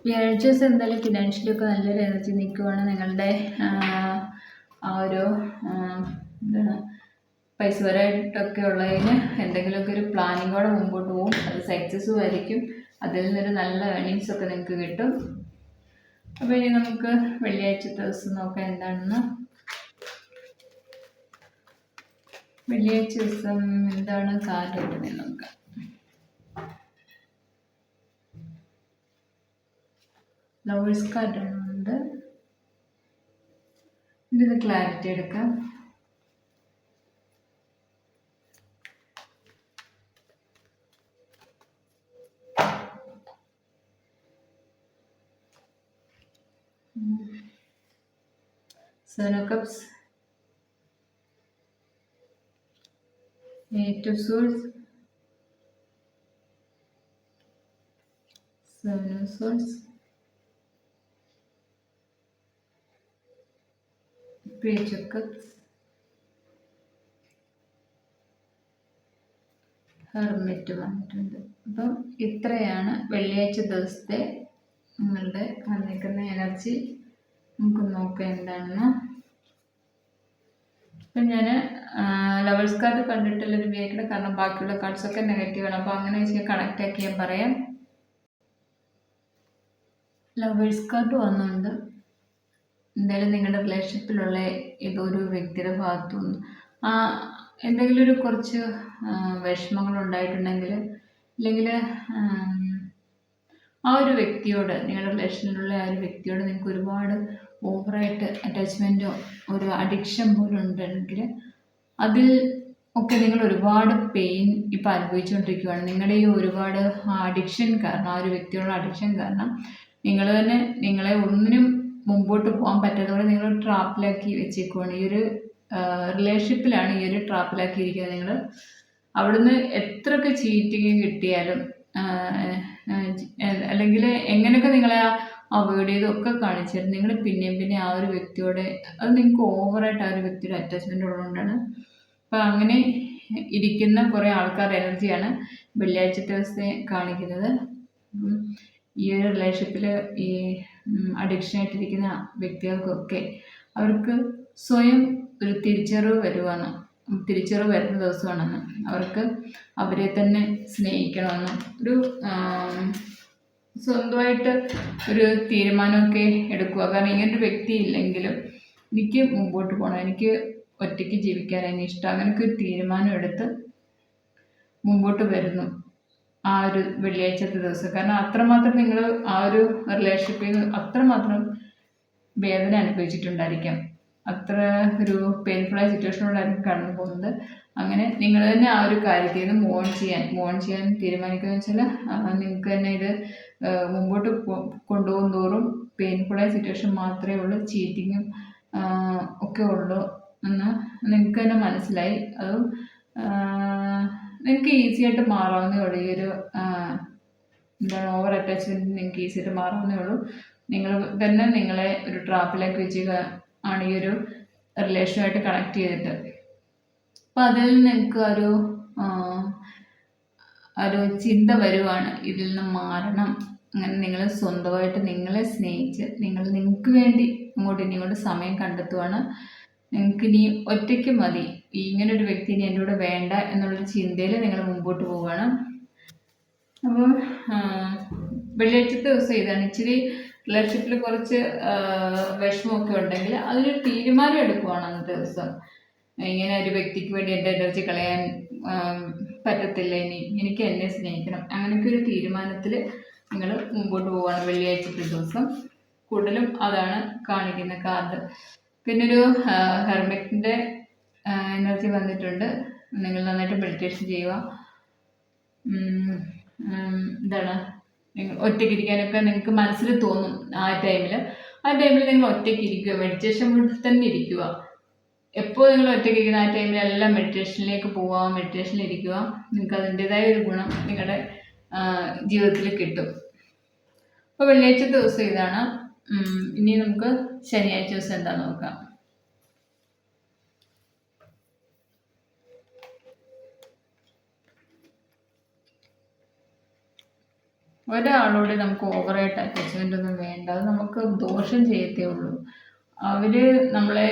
S1: വ്യാഴാഴ്ച ദിവസം എന്തായാലും ഫിനാൻഷ്യലൊക്കെ നല്ലൊരു എനർജി നിൽക്കുവാണ്. നിങ്ങളുടെ ആ ഒരു എന്താണ് പൈസപരമായിട്ടൊക്കെ ഉള്ളതിന് എന്തെങ്കിലുമൊക്കെ ഒരു പ്ലാനിങ്ങോടെ മുമ്പോട്ട് പോകും. അത് സക്സസ്സും ആയിരിക്കും. അതിൽ നിന്നൊരു നല്ല ഏണിങ്സൊക്കെ നിങ്ങൾക്ക് കിട്ടും. അപ്പോൾ ഇനി നമുക്ക് വെള്ളിയാഴ്ച ദിവസം നോക്കാം എന്താണെന്ന്. വെള്ളിയാഴ്ച ദിവസം എന്താണ് കാർഡ് കിട്ടുന്നത് നോക്കാം. ലവേഴ്സ് കാർഡാണ്. ഇത് ക്ലാരിറ്റി എടുക്കാം. Seven of Cups, Eight of Swords, Seven of Swords, Page of Cups, hermit വന്നിട്ടുണ്ട്. അപ്പം ഇത്രയാണ് വെള്ളിയാഴ്ച ദിവസത്തെ നിങ്ങളുടെ വന്നിരിക്കുന്ന എനർജി. നമുക്ക് നോക്കാം എന്താണെന്ന്. അപ്പം ഞാൻ ലവേഴ്സ് കാർഡ് കണ്ടിട്ടുള്ളൊരു ഉപയോഗിക്കണം. കാരണം ബാക്കിയുള്ള കാർഡ്സൊക്കെ നെഗറ്റീവാണ്. അപ്പോൾ അങ്ങനെ വെച്ച് കണക്റ്റ് ആക്കി ഞാൻ പറയാം. ലവേഴ്സ് കാർഡ് വന്നുകൊണ്ട് എന്തായാലും നിങ്ങളുടെ റിലേഷൻഷിപ്പിലുള്ള ഏതോ ഒരു വ്യക്തിയുടെ ഭാഗത്തുനിന്ന് എന്തെങ്കിലും ഒരു കുറച്ച് വിഷമങ്ങൾ ഉണ്ടായിട്ടുണ്ടെങ്കിൽ, അല്ലെങ്കിൽ ആ ഒരു വ്യക്തിയോട്, നിങ്ങളുടെ റിലേഷനിലുള്ള ആ ഒരു വ്യക്തിയോട് നിങ്ങൾക്ക് ഒരുപാട് ഓവറായിട്ട് അറ്റാച്ച്മെൻറ്റോ ഒരു അഡിക്ഷൻ പോലും ഉണ്ടെങ്കിൽ അതിൽ ഒക്കെ നിങ്ങൾ ഒരുപാട് പെയിൻ ഇപ്പോൾ അനുഭവിച്ചുകൊണ്ടിരിക്കുകയാണ്. നിങ്ങളുടെ ഈ ഒരുപാട് അഡിക്ഷൻ കാരണം, ആ ഒരു വ്യക്തിയോടുള്ള അഡിക്ഷൻ കാരണം നിങ്ങൾ തന്നെ നിങ്ങളെ ഒന്നിനും മുമ്പോട്ട് പോകാൻ പറ്റാത്തതുകൊണ്ട് നിങ്ങൾ ട്രാപ്പിലാക്കി വെച്ചേക്കുവാണ്. ഈ ഒരു റിലേഷൻഷിപ്പിലാണ് ഈ ഒരു ട്രാപ്പിലാക്കിയിരിക്കുന്നത് നിങ്ങൾ. അവിടുന്ന് എത്രയൊക്കെ ചീറ്റിങ് കിട്ടിയാലും അല്ലെങ്കിൽ എങ്ങനെയൊക്കെ നിങ്ങളെ അവോയ്ഡ് ചെയ്തൊക്കെ കാണിച്ചാലും നിങ്ങൾ പിന്നെയും ആ ഒരു വ്യക്തിയോടെ അത് നിങ്ങൾക്ക് ഓവറായിട്ട് ആ ഒരു വ്യക്തിയുടെ അറ്റാച്ച്മെൻ്റ് ഉള്ളതുകൊണ്ടാണ്. അപ്പം അങ്ങനെ ഇരിക്കുന്ന കുറേ ആൾക്കാരുടെ എനർജിയാണ് വെള്ളിയാഴ്ച ദിവസത്തെ കാണിക്കുന്നത്. ഈ ഒരു റിലേഷൻഷിപ്പിൽ ഈ അഡിക്ഷനായിട്ടിരിക്കുന്ന വ്യക്തികൾക്കൊക്കെ അവർക്ക് സ്വയം ഒരു തിരിച്ചറിവ് വരുന്ന ദിവസമാണെന്ന്, അവർക്ക് അവരെ തന്നെ സ്നേഹിക്കണമെന്നും ഒരു സ്വന്തമായിട്ട് ഒരു തീരുമാനമൊക്കെ എടുക്കുക. കാരണം ഇങ്ങനൊരു വ്യക്തി ഇല്ലെങ്കിലും എനിക്ക് മുമ്പോട്ട് പോകണം, എനിക്ക് ഒറ്റയ്ക്ക് ജീവിക്കാനാണ് ഇഷ്ടം, അങ്ങനെയൊക്കെ ഒരു തീരുമാനം എടുത്ത് മുമ്പോട്ട് വരുന്നു ആ ഒരു വെള്ളിയാഴ്ചത്തെ ദിവസം. കാരണം അത്രമാത്രം നിങ്ങൾ ആ ഒരു റിലേഷൻഷിപ്പിൽ നിന്ന് അത്രമാത്രം വേദന അനുഭവിച്ചിട്ടുണ്ടായിരിക്കാം. അത്ര ഒരു പെയിൻഫുള്ളായ സിറ്റുവേഷനിലൂടെയായിരിക്കും കടന്നു പോകുന്നത്. അങ്ങനെ നിങ്ങൾ തന്നെ ആ ഒരു കാര്യത്തിൽ നിന്ന് മൂവ് ഓൺ ചെയ്യാൻ തീരുമാനിക്കുകയെന്ന് വെച്ചാൽ നിങ്ങൾക്ക് തന്നെ ഇത് മുമ്പോട്ട് കൊണ്ടുപോകും തോറും പെയിൻഫുള്ളായ സിറ്റുവേഷൻ മാത്രമേ ഉള്ളൂ, ചീറ്റിങ്ങും ഒക്കെ ഉള്ളൂ എന്ന് നിങ്ങൾക്ക് തന്നെ മനസ്സിലായി. അതും നിങ്ങൾക്ക് ഈസി ആയിട്ട് മാറാവുന്നേ ഉള്ളൂ. ഈ ഒരു എന്താണ് ഓവർ അറ്റാച്ച്മെൻറ്റ് നിങ്ങൾക്ക് ഈസി ആയിട്ട് മാറാവുന്നേ ഉള്ളൂ. നിങ്ങൾ തന്നെ നിങ്ങളെ ഒരു ട്രാപ്പിലേക്ക് വെച്ച് ആണ് ഈ ഒരു റിലേഷനുമായിട്ട് കണക്ട് ചെയ്തിട്ട്. അപ്പം അതിൽ നിങ്ങൾക്ക് ഒരു ചിന്ത വരുവാണ്, ഇതിൽ നിന്ന് മാറണം. അങ്ങനെ നിങ്ങൾ സ്വന്തമായിട്ട് നിങ്ങളെ സ്നേഹിച്ച് നിങ്ങൾക്ക് വേണ്ടി ഇങ്ങോട്ട് സമയം കണ്ടെത്തുവാണ്. നിങ്ങൾക്ക് ഇനി ഒറ്റയ്ക്ക് മതി, ഇങ്ങനൊരു വ്യക്തി ഇനി എൻ്റെ കൂടെ വേണ്ട എന്നുള്ളൊരു ചിന്തയിൽ നിങ്ങൾ മുമ്പോട്ട് പോവുകയാണ്. അപ്പം വെള്ളിയാഴ്ചത്തെ ദിവസം ഇതാണ്. ഇച്ചിരി റിലേഷൻഷിപ്പിൽ കുറച്ച് വിഷമമൊക്കെ ഉണ്ടെങ്കിൽ അതിനൊരു തീരുമാനം എടുക്കുവാണ് അന്നത്തെ ദിവസം. ഇങ്ങനെ ഒരു വ്യക്തിക്ക് വേണ്ടി എൻ്റെ എനർജി കളയാൻ പറ്റത്തില്ല, എനിക്ക് എന്നെ സ്നേഹിക്കണം, അങ്ങനെയൊക്കെ ഒരു തീരുമാനത്തിൽ നിങ്ങൾ മുമ്പോട്ട് പോവുകയാണ് വെള്ളിയാഴ്ചത്തെ ദിവസം. കൂടുതലും അതാണ് കാണിക്കുന്ന കാർഡ്. പിന്നെ ഒരു ഹെർമിറ്റിൻ്റെ എനർജി വന്നിട്ടുണ്ട്. നിങ്ങൾ നന്നായിട്ട് മെഡിറ്റേഷൻ ചെയ്യുക. എന്താണ് നിങ്ങൾ ഒറ്റയ്ക്കിരിക്കാനൊക്കെ നിങ്ങൾക്ക് മനസ്സിൽ തോന്നും. ആ ടൈമിൽ നിങ്ങൾ ഒറ്റയ്ക്ക് ഇരിക്കുക, മെഡിറ്റേഷൻ വീട്ടിൽ തന്നെ ഇരിക്കുക. എപ്പോൾ നിങ്ങൾ ഒറ്റയ്ക്ക് ഇരിക്കുന്ന ആ ടൈമിലെല്ലാം മെഡിറ്റേഷനിലേക്ക് പോവുക, മെഡിറ്റേഷനിൽ ഇരിക്കുക. നിങ്ങൾക്ക് അതിൻ്റെതായ ഒരു ഗുണം നിങ്ങളുടെ ജീവിതത്തിൽ കിട്ടും. അപ്പോൾ വെള്ളിയാഴ്ച ദിവസം ഇതാണ്. ഇനി നമുക്ക് ശനിയാഴ്ച ദിവസം എന്താണെന്ന് നോക്കാം. ഒരാളോട് നമുക്ക് ഓവറായിട്ട് അറ്റാച്ച്മെൻ്റ് ഒന്നും വേണ്ട. അത് നമുക്ക് ദോഷം ചെയ്യത്തേ ഉള്ളൂ. അവർ നമ്മളെ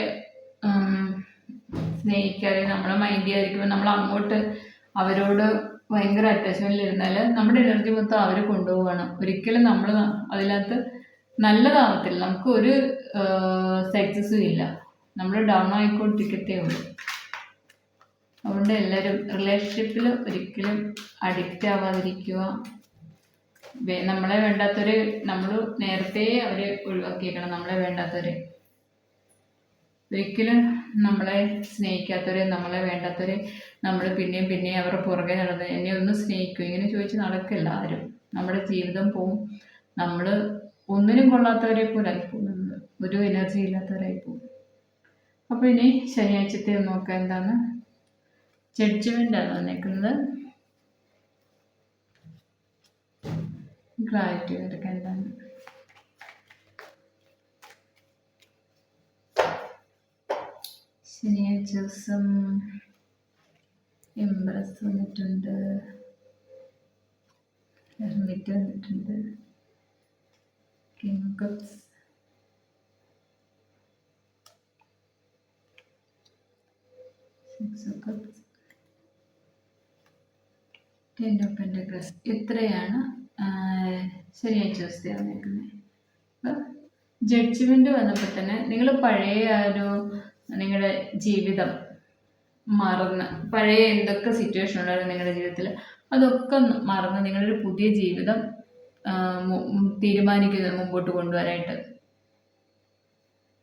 S1: സ്നേഹിക്കാതെ നമ്മളെ മൈൻഡ് ചെയ്യാതിരിക്കുമ്പോൾ നമ്മൾ അങ്ങോട്ട് അവരോട് ഭയങ്കര അറ്റാച്ച്മെൻറ്റിൽ ഇരുന്നാൽ നമ്മുടെ എനർജി മൊത്തം അവർ കൊണ്ടുപോവുകയാണ്. ഒരിക്കലും നമ്മൾ അതിനകത്ത് നല്ലതാവത്തില്ല, നമുക്ക് ഒരു സക്സസ്സും ഇല്ല, നമ്മൾ ഡൗൺ ആയിക്കൊണ്ടിരിക്കത്തേ ഉള്ളൂ. അതുകൊണ്ട് എല്ലാവരും റിലേഷൻഷിപ്പിൽ ഒരിക്കലും അഡിക്റ്റ് ആവാതിരിക്കുക. നമ്മളെ വേണ്ടാത്തവരെ നമ്മൾ നേരത്തെ അവരെ ഒഴിവാക്കിയേക്കണം. നമ്മളെ വേണ്ടാത്തവരെ, ഒരിക്കലും നമ്മളെ സ്നേഹിക്കാത്തവരെ, നമ്മളെ വേണ്ടാത്തവരെ നമ്മൾ പിന്നെയും അവരുടെ പുറകെ നടന്ന് എന്നെ ഒന്ന് സ്നേഹിക്കും ഇങ്ങനെ ചോദിച്ച് നടക്കില്ല ആരും. നമ്മുടെ ജീവിതം പോവും. നമ്മൾ ഒന്നിനും കൊള്ളാത്തവരെ പോലെ ആയിപ്പോവും, നമ്മൾ ഒരു എനർജി ഇല്ലാത്തവരായി പോവും. അപ്പോൾ ഇനി ശനിയാഴ്ചത്തെ നോക്കാം. എന്താണ് ജഡ്ജ്മെൻ്റാണ് വന്നേക്കുന്നത്. ക്ലാരിറ്റി എടുക്കാൻ എന്താണ് ശനിയാഴ്ച ദിവസം എംബ്രസ് വന്നിട്ടുണ്ട്, ഹെർമിറ്റ് വന്നിട്ടുണ്ട്, king cups, six of cups, ten of pentacles. ഇത്രയാണ് ശനിയാഴ്ച ദിവസത്തെ വന്നേക്കുന്നത്. അപ്പം ജഡ്ജ്മെൻറ്റ് വന്നപ്പോൾ തന്നെ നിങ്ങൾ പഴയ ഒരു നിങ്ങളുടെ ജീവിതം മറന്ന്, പഴയ എന്തൊക്കെ സിറ്റുവേഷൻ ഉണ്ടായിരുന്നു നിങ്ങളുടെ ജീവിതത്തിൽ അതൊക്കെ മറന്ന് നിങ്ങളൊരു പുതിയ ജീവിതം തീരുമാനിക്കുന്നത് മുമ്പോട്ട് കൊണ്ടുവരാനായിട്ട്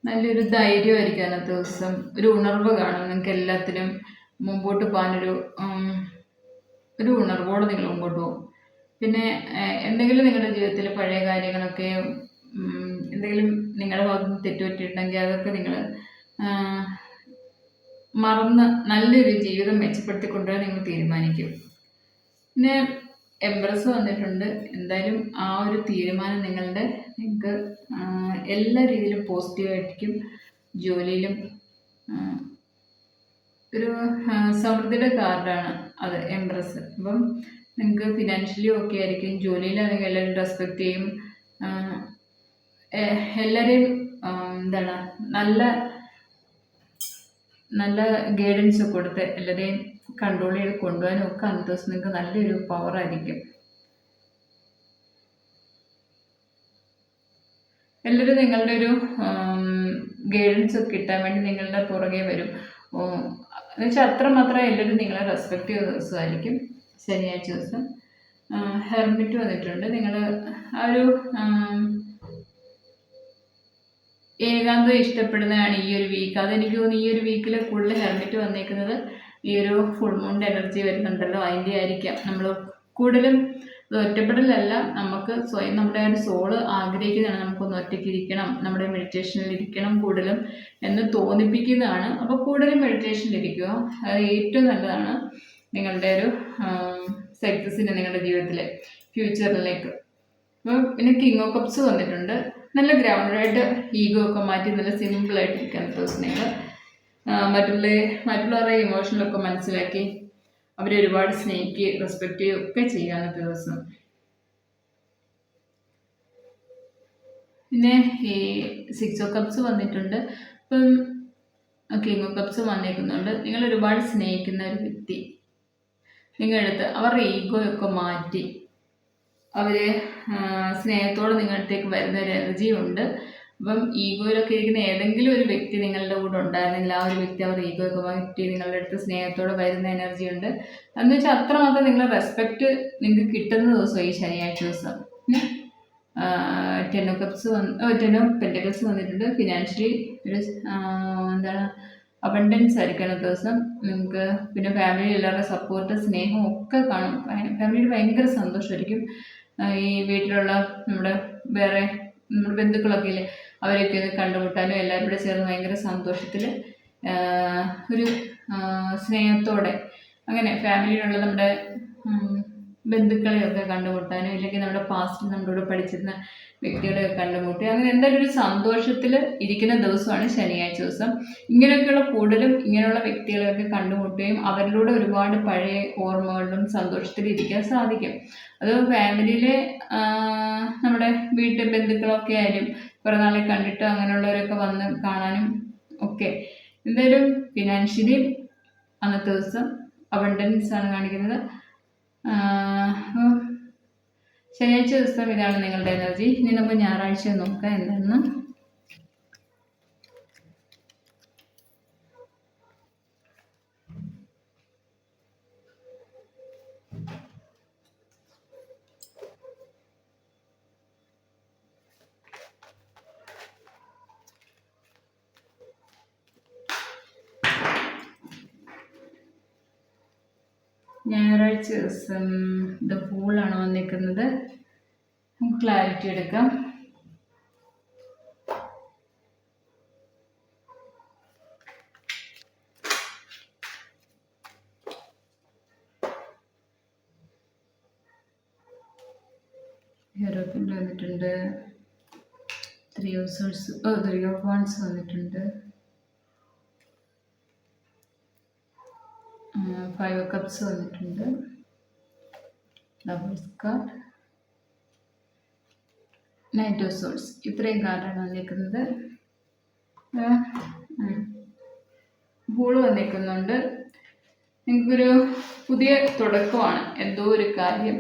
S1: നല്ലൊരു ധൈര്യമായിരിക്കും അന്നത്തെ ദിവസം. ഒരു ഉണർവ് കാണും നിങ്ങൾക്ക് എല്ലാത്തിനും. മുമ്പോട്ട് പോകാനൊരു ഉണർവോടെ നിങ്ങൾ മുമ്പോട്ട് പോകും. പിന്നെ എന്തെങ്കിലും നിങ്ങളുടെ ജീവിതത്തിൽ പഴയ കാര്യങ്ങളൊക്കെ എന്തെങ്കിലും നിങ്ങളുടെ ഭാഗത്ത് നിന്ന് തെറ്റുപറ്റിയിട്ടുണ്ടെങ്കിൽ അതൊക്കെ നിങ്ങൾ മറന്ന് നല്ലൊരു ജീവിതം മെച്ചപ്പെടുത്തിക്കൊണ്ടുവരാൻ നിങ്ങൾ തീരുമാനിക്കും. പിന്നെ എംബ്രസ് വന്നിട്ടുണ്ട്. എന്തായാലും ആ ഒരു തീരുമാനം നിങ്ങൾക്ക് എല്ലാ രീതിയിലും പോസിറ്റീവായിരിക്കും. ജോലിയിലും ഒരു സമൃദ്ധിയുടെ കാർഡാണ് അത് എംബ്രസ്. അപ്പം നിങ്ങൾക്ക് ഫിനാൻഷ്യലി ഓക്കെ ആയിരിക്കും. ജോലിയിലാണെങ്കിൽ എല്ലാവരും റെസ്പെക്റ്റ് ചെയ്യും. എല്ലാവരെയും എന്താണ് നല്ല ഗൈഡൻസ് കൊടുത്ത് എല്ലാവരെയും കൺട്രോൾ ചെയ്ത് കൊണ്ടുപോകാനും ഒക്കെ അന്നത്തെ ദിവസം നിങ്ങൾക്ക് നല്ലൊരു പവറായിരിക്കും. എല്ലാവരും നിങ്ങളുടെ ഒരു ഗൈഡൻസ് ഒക്കെ കിട്ടാൻ വേണ്ടി നിങ്ങളുടെ പുറകെ വരും. എന്നുവെച്ചാൽ അത്രമാത്രം എല്ലാവരും നിങ്ങളെ റെസ്പെക്റ്റ് ചെയ്ത ദിവസമായിരിക്കും ശനിയാഴ്ച ദിവസം. ഹെർമിറ്റ് വന്നിട്ടുണ്ട്. നിങ്ങൾ ആ ഒരു ഏകാന്തം ഇഷ്ടപ്പെടുന്നതാണ് ഈ ഒരു വീക്ക്. അതെനിക്ക് തോന്നുന്നു ഈ ഒരു വീക്കിൽ കൂടുതൽ ഹെർമിറ്റ് വന്നേക്കുന്നത് ഈ ഒരു ഫുൾ മൂണിൻ്റെ എനർജി വരുന്നുണ്ടല്ലോ, അതിൻ്റെ ആയിരിക്കാം. നമ്മൾ കൂടുതലും ഇത് ഒറ്റപ്പെടലല്ല, നമുക്ക് സ്വയം നമ്മുടെ ഒരു സോള് ആഗ്രഹിക്കുന്നതാണ് നമുക്കൊന്ന് ഒറ്റയ്ക്ക് ഇരിക്കണം, നമ്മുടെ മെഡിറ്റേഷനിൽ ഇരിക്കണം കൂടുതലും എന്ന് തോന്നിപ്പിക്കുന്നതാണ്. അപ്പോൾ കൂടുതലും മെഡിറ്റേഷനിൽ ഇരിക്കുക, അത് ഏറ്റവും നല്ലതാണ് നിങ്ങളുടെ ഒരു സക്സസിന് നിങ്ങളുടെ ജീവിതത്തിലെ ഫ്യൂച്ചറിലേക്ക്. അപ്പോൾ പിന്നെ കിങ് ഓഫ് കപ്സ് വന്നിട്ടുണ്ട്. നല്ല ഗ്രൗണ്ടഡായിട്ട് ഈഗോ ഒക്കെ മാറ്റി നല്ല സിമ്പിളായിട്ട് ഇരിക്കാൻ ദിവസം നിങ്ങൾ മറ്റുള്ളവരുടെ ഇമോഷണലൊക്കെ മനസ്സിലാക്കി അവരെ ഒരുപാട് സ്നേഹിക്കുകയും റെസ്പെക്റ്റ് ചെയ്യുകയും ഒക്കെ ചെയ്യാവുന്ന ദിവസം. പിന്നെ ഈ 6 ഓഫ് കപ്സ് വന്നിട്ടുണ്ട്. അപ്പം കിങ് ഓഫ് കപ്സ് വന്നേക്കുന്നുണ്ട്. നിങ്ങൾ ഒരുപാട് സ്നേഹിക്കുന്ന ഒരു വ്യക്തി നിങ്ങളുടെ അടുത്ത് അവരുടെ ഈഗോയൊക്കെ മാറ്റി അവർ സ്നേഹത്തോടെ നിങ്ങളുടെ അടുത്തേക്ക് വരുന്ന ഒരു എനർജി ഉണ്ട്. അപ്പം ഈഗോയിലൊക്കെ ഇരിക്കുന്ന ഏതെങ്കിലും ഒരു വ്യക്തി നിങ്ങളുടെ കൂടെ ഉണ്ടായിരുന്നെങ്കിൽ ആ ഒരു വ്യക്തി അവർ ഈഗോയൊക്കെ മാറ്റി നിങ്ങളുടെ അടുത്ത് സ്നേഹത്തോടെ വരുന്ന എനർജി ഉണ്ട്. എന്ന് വെച്ചാൽ അത്രമാത്രം നിങ്ങളെ റെസ്പെക്റ്റ് നിങ്ങൾക്ക് കിട്ടുന്ന ദിവസം ഈ ശനിയാഴ്ച ദിവസം. പിന്നെ 10 ഓഫ് കപ്സ് 10 ഓഫ് പെന്റക്കിൾസ് വന്നിട്ടുണ്ട്. ഫിനാൻഷ്യലി ഒരു എന്താണ് അബണ്ടൻസ് ആയിരിക്കണം ദിവസം നിങ്ങൾക്ക്. പിന്നെ ഫാമിലി എല്ലാവരുടെ സപ്പോർട്ട് സ്നേഹം ഒക്കെ കാണും. ഫാമിലിയിൽ ഭയങ്കര സന്തോഷമായിരിക്കും. ഈ വീട്ടിലുള്ള നമ്മുടെ വേറെ നമ്മുടെ ബന്ധുക്കളൊക്കെ ഇല്ലേ, അവരെയൊക്കെ ഒന്ന് കണ്ടുമുട്ടാനും എല്ലാവരും കൂടെ ചേർന്ന് ഭയങ്കര സന്തോഷത്തിൽ ഒരു സ്നേഹത്തോടെ അങ്ങനെ ഫാമിലിയിലുള്ള നമ്മുടെ ബന്ധുക്കളെയൊക്കെ കണ്ടുമുട്ടാനും ഇല്ലെങ്കിൽ നമ്മുടെ പാസ്റ്റിൽ നമ്മുടെ കൂടെ പഠിച്ചിരുന്ന വ്യക്തികളെയൊക്കെ കണ്ടുമുട്ടി അങ്ങനെ എന്തായാലും ഒരു സന്തോഷത്തിൽ ഇരിക്കുന്ന ദിവസമാണ് ശനിയാഴ്ച ദിവസം. ഇങ്ങനെയൊക്കെയുള്ള കൂടുതലും ഇങ്ങനെയുള്ള വ്യക്തികളെയൊക്കെ കണ്ടുമുട്ടുകയും അവരിലൂടെ ഒരുപാട് പഴയ ഓർമ്മകളിലും സന്തോഷത്തിൽ ഇരിക്കാൻ സാധിക്കും. അത് ഫാമിലിയിലെ നമ്മുടെ വീട്ടിൽ ബന്ധുക്കളൊക്കെ ആയാലും കുറേ നാളെ കണ്ടിട്ട് അങ്ങനെയുള്ളവരൊക്കെ വന്ന് കാണാനും ഒക്കെ. എന്തായാലും ഫിനാൻഷ്യലി അന്നത്തെ ദിവസം അബണ്ടൻസ് ആണ് കാണിക്കുന്നത്. ശനിയാഴ്ച ദിവസം ഇതാണ് നിങ്ങളുടെ എനർജി. ഇനി നമുക്ക് ഞായറാഴ്ച നോക്കാം എന്താണെന്ന്. ഞായറാഴ്ച ദിവസം ദ ഫൂളാണ് വന്നിരിക്കുന്നത്. നമുക്ക് ക്ലാരിറ്റി എടുക്കാം. ഹെറോപ്പിൻ്റെ വന്നിട്ടുണ്ട്. 3 ഓഫ് വാൻഡ്സ് വന്നിട്ടുണ്ട്. 5 ഓഫ് കപ്സ് വന്നിട്ടുണ്ട്. Doubles card, knight of swords. ഇത്രയും കാർഡാണ് വന്നിരിക്കുന്നത്. ഫൂള് വന്നിരിക്കുന്നുണ്ട്. നിങ്ങൾക്കൊരു പുതിയ തുടക്കമാണ്. എന്തോ ഒരു കാര്യം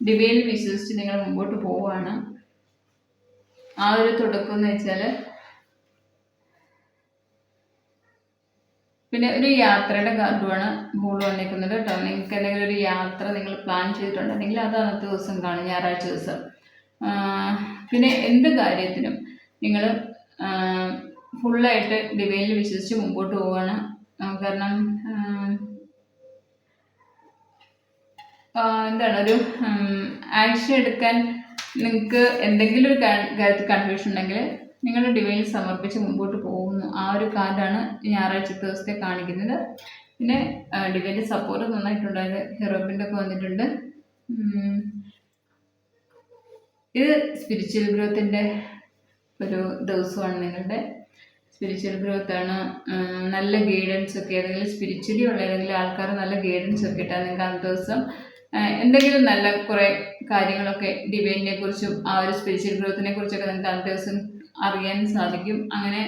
S1: ഡിവൈനിൽ വിശ്വസിച്ച് നിങ്ങൾ മുമ്പോട്ട് പോവുകയാണ്. ആ ഒരു തുടക്കം എന്ന് വെച്ചാൽ പിന്നെ ഒരു യാത്രയുടെ കാർഡുമാണ് ഫൂള് വന്നിരിക്കുന്നത് കേട്ടോ. നിങ്ങൾക്ക് എന്തെങ്കിലും ഒരു യാത്ര നിങ്ങൾ പ്ലാൻ ചെയ്തിട്ടുണ്ടെങ്കിൽ അത് അന്നത്തെ ദിവസം കാണും, ഞായറാഴ്ച ദിവസം. പിന്നെ എന്ത് കാര്യത്തിനും നിങ്ങൾ ഫുള്ളായിട്ട് ഡിവൈനിൽ വിശ്വസിച്ച് മുമ്പോട്ട് പോവുകയാണ്. കാരണം എന്താണ് ഒരു ആക്ഷൻ എടുക്കാൻ നിങ്ങൾക്ക് എന്തെങ്കിലും ഒരു കാര്യത്തിൽ കൺഫ്യൂഷൻ ഉണ്ടെങ്കിൽ നിങ്ങൾ ഡിവൈനിൽ സമർപ്പിച്ച് മുമ്പോട്ട് പോകുന്നു. ആ ഒരു കാർഡാണ് ഞായറാഴ്ച ദിവസത്തെ കാണിക്കുന്നത്. പിന്നെ ഡിവൈൻ്റെ സപ്പോർട്ട് നന്നായിട്ടുണ്ടായത്. ഹെറോപ്പിൻ്റെ ഒക്കെ വന്നിട്ടുണ്ട്. ഇത് സ്പിരിച്വൽ ഗ്രോത്തിൻ്റെ ഒരു ദിവസമാണ്. നിങ്ങളുടെ സ്പിരിച്വൽ ഗ്രോത്താണ്. നല്ല ഗൈഡൻസ് ഒക്കെ ഏതെങ്കിലും സ്പിരിച്വലി ഉള്ള ഏതെങ്കിലും ആൾക്കാർ നല്ല ഗൈഡൻസ് ഒക്കെ ഇട്ടാൽ നിങ്ങൾക്ക് അന്നത്തെ ദിവസം എന്തെങ്കിലും നല്ല കുറേ കാര്യങ്ങളൊക്കെ ഡിവൈനിനെ കുറിച്ചും ആ ഒരു സ്പിരിച്വൽ ഗ്രോത്തിനെ കുറിച്ചൊക്കെ നിങ്ങൾക്ക് അന്നത്തെ ദിവസം അറിയാൻ സാധിക്കും. അങ്ങനെ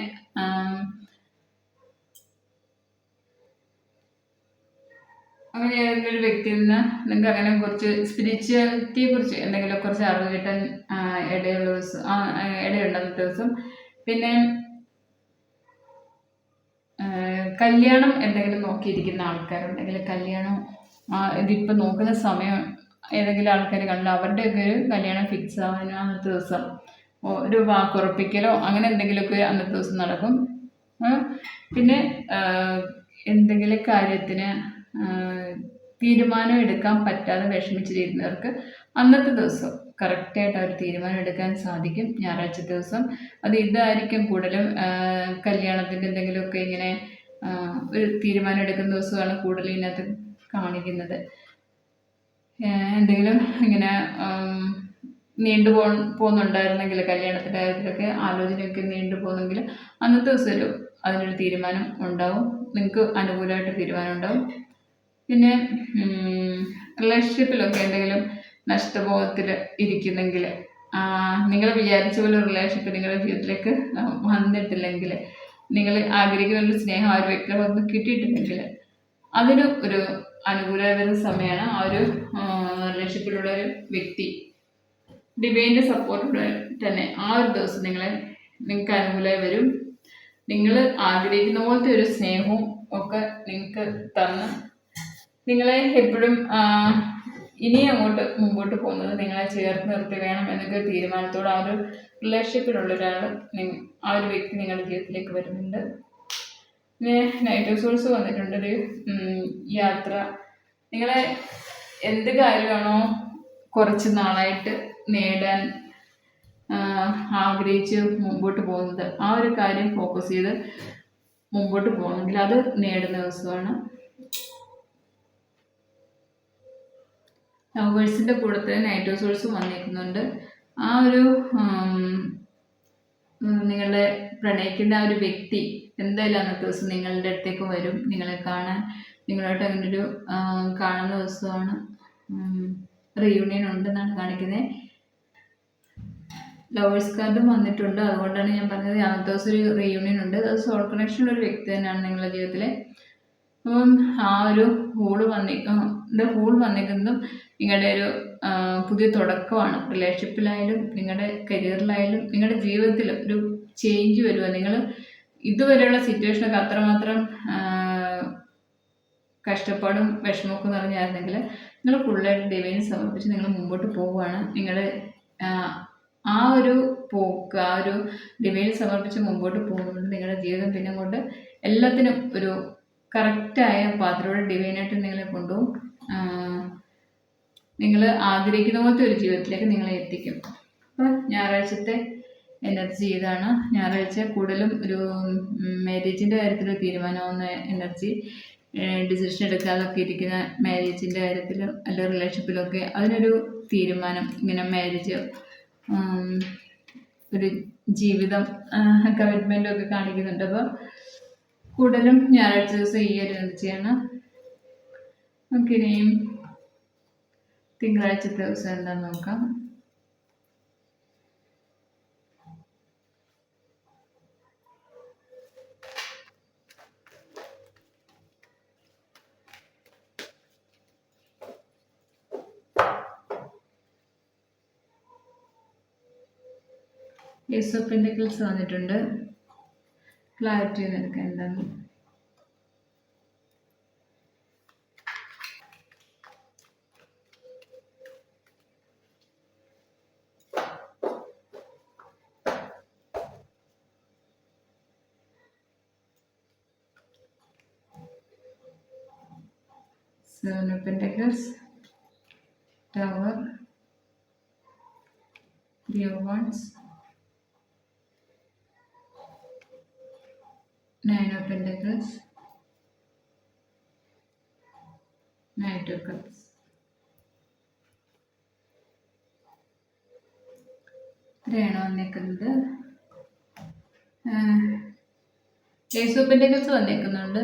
S1: ഏതെങ്കിലും ഒരു വ്യക്തിയിൽ നിന്ന് നിങ്ങൾക്ക് അങ്ങനെ കുറച്ച് സ്പിരിച്വാലിറ്റിയെ കുറിച്ച് എന്തെങ്കിലും കുറച്ച് അറിവ് കിട്ടാൻ ഇടയുണ്ടെന്ന ദിവസം. പിന്നെ കല്യാണം എന്തെങ്കിലും നോക്കിയിരിക്കുന്ന ആൾക്കാരുണ്ടെങ്കിൽ കല്യാണം ഇതിപ്പോൾ നോക്കുന്ന സമയം ഏതെങ്കിലും ആൾക്കാർ കണ്ടു അവരുടെയൊക്കെ ഒരു കല്യാണം ഫിക്സ് ആവാനും അന്നത്തെ ദിവസം ഒരു വാക്കുറപ്പിക്കലോ അങ്ങനെ എന്തെങ്കിലുമൊക്കെ അന്നത്തെ ദിവസം നടക്കും. പിന്നെ എന്തെങ്കിലും കാര്യത്തിന് തീരുമാനം എടുക്കാൻ പറ്റാതെ വിഷമിച്ചിരിക്കുന്നവർക്ക് അന്നത്തെ ദിവസം കറക്റ്റായിട്ട് ഒരു തീരുമാനം എടുക്കാൻ സാധിക്കും ഞായറാഴ്ച ദിവസം. അത് ഇതായിരിക്കും കൂടുതലും കല്യാണത്തിൻ്റെ എന്തെങ്കിലുമൊക്കെ ഇങ്ങനെ ഒരു തീരുമാനം എടുക്കുന്ന ദിവസമാണ് കൂടുതൽ ഇതിനകത്ത് കാണിക്കുന്നത്. എന്തെങ്കിലും ഇങ്ങനെ പോകുന്നുണ്ടായിരുന്നെങ്കിൽ കല്യാണത്തിൻ്റെ കാര്യത്തിലൊക്കെ ആലോചനയൊക്കെ പോകുന്നെങ്കിൽ അന്നത്തെ ദിവസം അതിനൊരു തീരുമാനം ഉണ്ടാവും, നിങ്ങൾക്ക് അനുകൂലമായിട്ട് തീരുമാനം ഉണ്ടാവും. പിന്നെ റിലേഷൻഷിപ്പിലൊക്കെ എന്തെങ്കിലും നഷ്ടബോധത്തിൽ ഇരിക്കുന്നെങ്കിൽ, നിങ്ങൾ വിചാരിച്ച പോലെ റിലേഷൻഷിപ്പ് നിങ്ങളുടെ ജീവിതത്തിലേക്ക് വന്നിട്ടില്ലെങ്കിൽ, നിങ്ങൾ ആഗ്രഹിക്കുന്ന ഒരു സ്നേഹം ആ ഒരു വ്യക്തിയുടെ ഭാഗത്ത് കിട്ടിയിട്ടില്ലെങ്കിൽ അതിന് ഒരു അനുകൂലമായ സമയമാണ്. ആ ഒരു റിലേഷൻഷിപ്പിലുള്ള ഒരു വ്യക്തി ഡിവൈൻ്റെ സപ്പോർട്ടോടെ തന്നെ ആ ഒരു ദിവസം നിങ്ങൾക്ക് അനുകൂലമായി വരും. നിങ്ങൾ ആഗ്രഹിക്കുന്ന പോലത്തെ ഒരു സ്നേഹവും ഒക്കെ നിങ്ങൾക്ക് തന്ന് നിങ്ങളെ എപ്പോഴും ഇനി അങ്ങോട്ട് മുമ്പോട്ട് പോകുന്നത് നിങ്ങളെ ചേർത്ത് നിർത്തി വേണം എന്നൊക്കെ തീരുമാനത്തോടെ ആ ഒരു റിലേഷൻഷിപ്പിലുള്ള ഒരാൾ ആ ഒരു വ്യക്തി നിങ്ങളുടെ ജീവിതത്തിലേക്ക് വരുന്നുണ്ട്. പിന്നെ നൈറ്റ് സോഴ്സ് വന്നിട്ടുണ്ട്, ഒരു യാത്ര. നിങ്ങളെ എന്ത് കാര്യമാണോ കുറച്ച് നാളായിട്ട് നേടാൻ ആഗ്രഹിച്ച് മുമ്പോട്ട് പോകുന്നത്, ആ ഒരു കാര്യം ഫോക്കസ് ചെയ്ത് മുമ്പോട്ട് പോകണമെങ്കിൽ അത് നേടുന്ന ദിവസമാണ്. ലവേഴ്സിൻ്റെ കൂടെ നൈറ്റ് സോഴ്സും വന്നിരിക്കുന്നുണ്ട്. ആ ഒരു നിങ്ങളുടെ പ്രണയിക്കുന്ന ആ ഒരു വ്യക്തി എന്തായാലും അന്നത്തെ ദിവസം നിങ്ങളുടെ അടുത്തേക്ക് വരും, നിങ്ങളെ കാണാൻ, നിങ്ങളായിട്ട് അങ്ങനെ ഒരു കാണുന്ന ദിവസമാണ്. റീയൂണിയൻ ഉണ്ടെന്നാണ് കാണിക്കുന്നത്. ലവേഴ്സ് കാർഡും വന്നിട്ടുണ്ട്, അതുകൊണ്ടാണ് ഞാൻ പറഞ്ഞത് അന്നത്തെ ദിവസം ഒരു റീയൂണിയൻ ഉണ്ട്. അത് സോൾ കണക്ഷനുള്ള ഒരു വ്യക്തി തന്നെയാണ് നിങ്ങളുടെ ജീവിതത്തിലെ. അപ്പം ആ ഒരു ഹൂൾ വന്നിരിക്കുന്നതും നിങ്ങളുടെ ഒരു പുതിയ തുടക്കമാണ്. റിലേഷൻഷിപ്പിലായാലും നിങ്ങളുടെ കരിയറിലായാലും നിങ്ങളുടെ ജീവിതത്തിൽ ഒരു ചേഞ്ച് വരുക. നിങ്ങൾ ഇതുവരെയുള്ള സിറ്റുവേഷനൊക്കെ അത്രമാത്രം കഷ്ടപ്പാടും വിഷമമൊക്കെ നിറഞ്ഞായിരുന്നെങ്കിൽ നിങ്ങൾ ഫുള്ളായിട്ട് ഡിവൈന് സമർപ്പിച്ച് നിങ്ങൾ മുമ്പോട്ട് പോവുകയാണ്. നിങ്ങളുടെ ആ ഒരു പോക്ക്, ആ ഒരു ഡിവൈന് സമർപ്പിച്ച് മുമ്പോട്ട് പോകുന്നത് നിങ്ങളുടെ ജീവിതം പിന്നെ കൊണ്ട് എല്ലാത്തിനും ഒരു കറക്റ്റായ പാത്രത്തോടെ ഡിവൈനായിട്ട് നിങ്ങളെ കൊണ്ടുപോകും. നിങ്ങൾ ആഗ്രഹിക്കുന്ന പോലത്തെ ഒരു ജീവിതത്തിലേക്ക് നിങ്ങളെ എത്തിക്കും. അപ്പോൾ ഞായറാഴ്ചത്തെ എനർജി ഇതാണ്. ഞായറാഴ്ച കൂടുതലും ഒരു മാരേജിൻ്റെ കാര്യത്തിൽ തീരുമാനമാവുന്ന എനർജി, ഡിസിഷൻ എടുക്കാതൊക്കെ ഇരിക്കുന്ന മാരേജിൻ്റെ കാര്യത്തിലും അല്ല റിലേഷൻഷിപ്പിലൊക്കെ അതിനൊരു തീരുമാനം, ഇങ്ങനെ മാരേജ് ഒരു ജീവിതം കമ്മിറ്റ്മെൻറ്റും ഒക്കെ കാണിക്കുന്നുണ്ട്. അപ്പോൾ കൂടുതലും ഞായറാഴ്ച ദിവസം ഈ ഒരു എനർജിയാണ്. നമുക്ക് ഇനിയും തിങ്കളാഴ്ച ദിവസം എന്താണെന്ന് നോക്കാം. ഏസ് ഓഫ് പെന്റക്കിൾസ് വന്നിട്ടുണ്ട്. ക്ലാരിറ്റി നിനക്ക് എന്താണ്? Seven of Pentacles, Tower, Three of Wands, Nine of Pentacles, Knight of Cups. ഇത്രയാണ് വന്നേക്കുന്നത്. ഏസ് ഓഫ് പെന്റക്കിൾസ് വന്നേക്കുന്നുണ്ട്.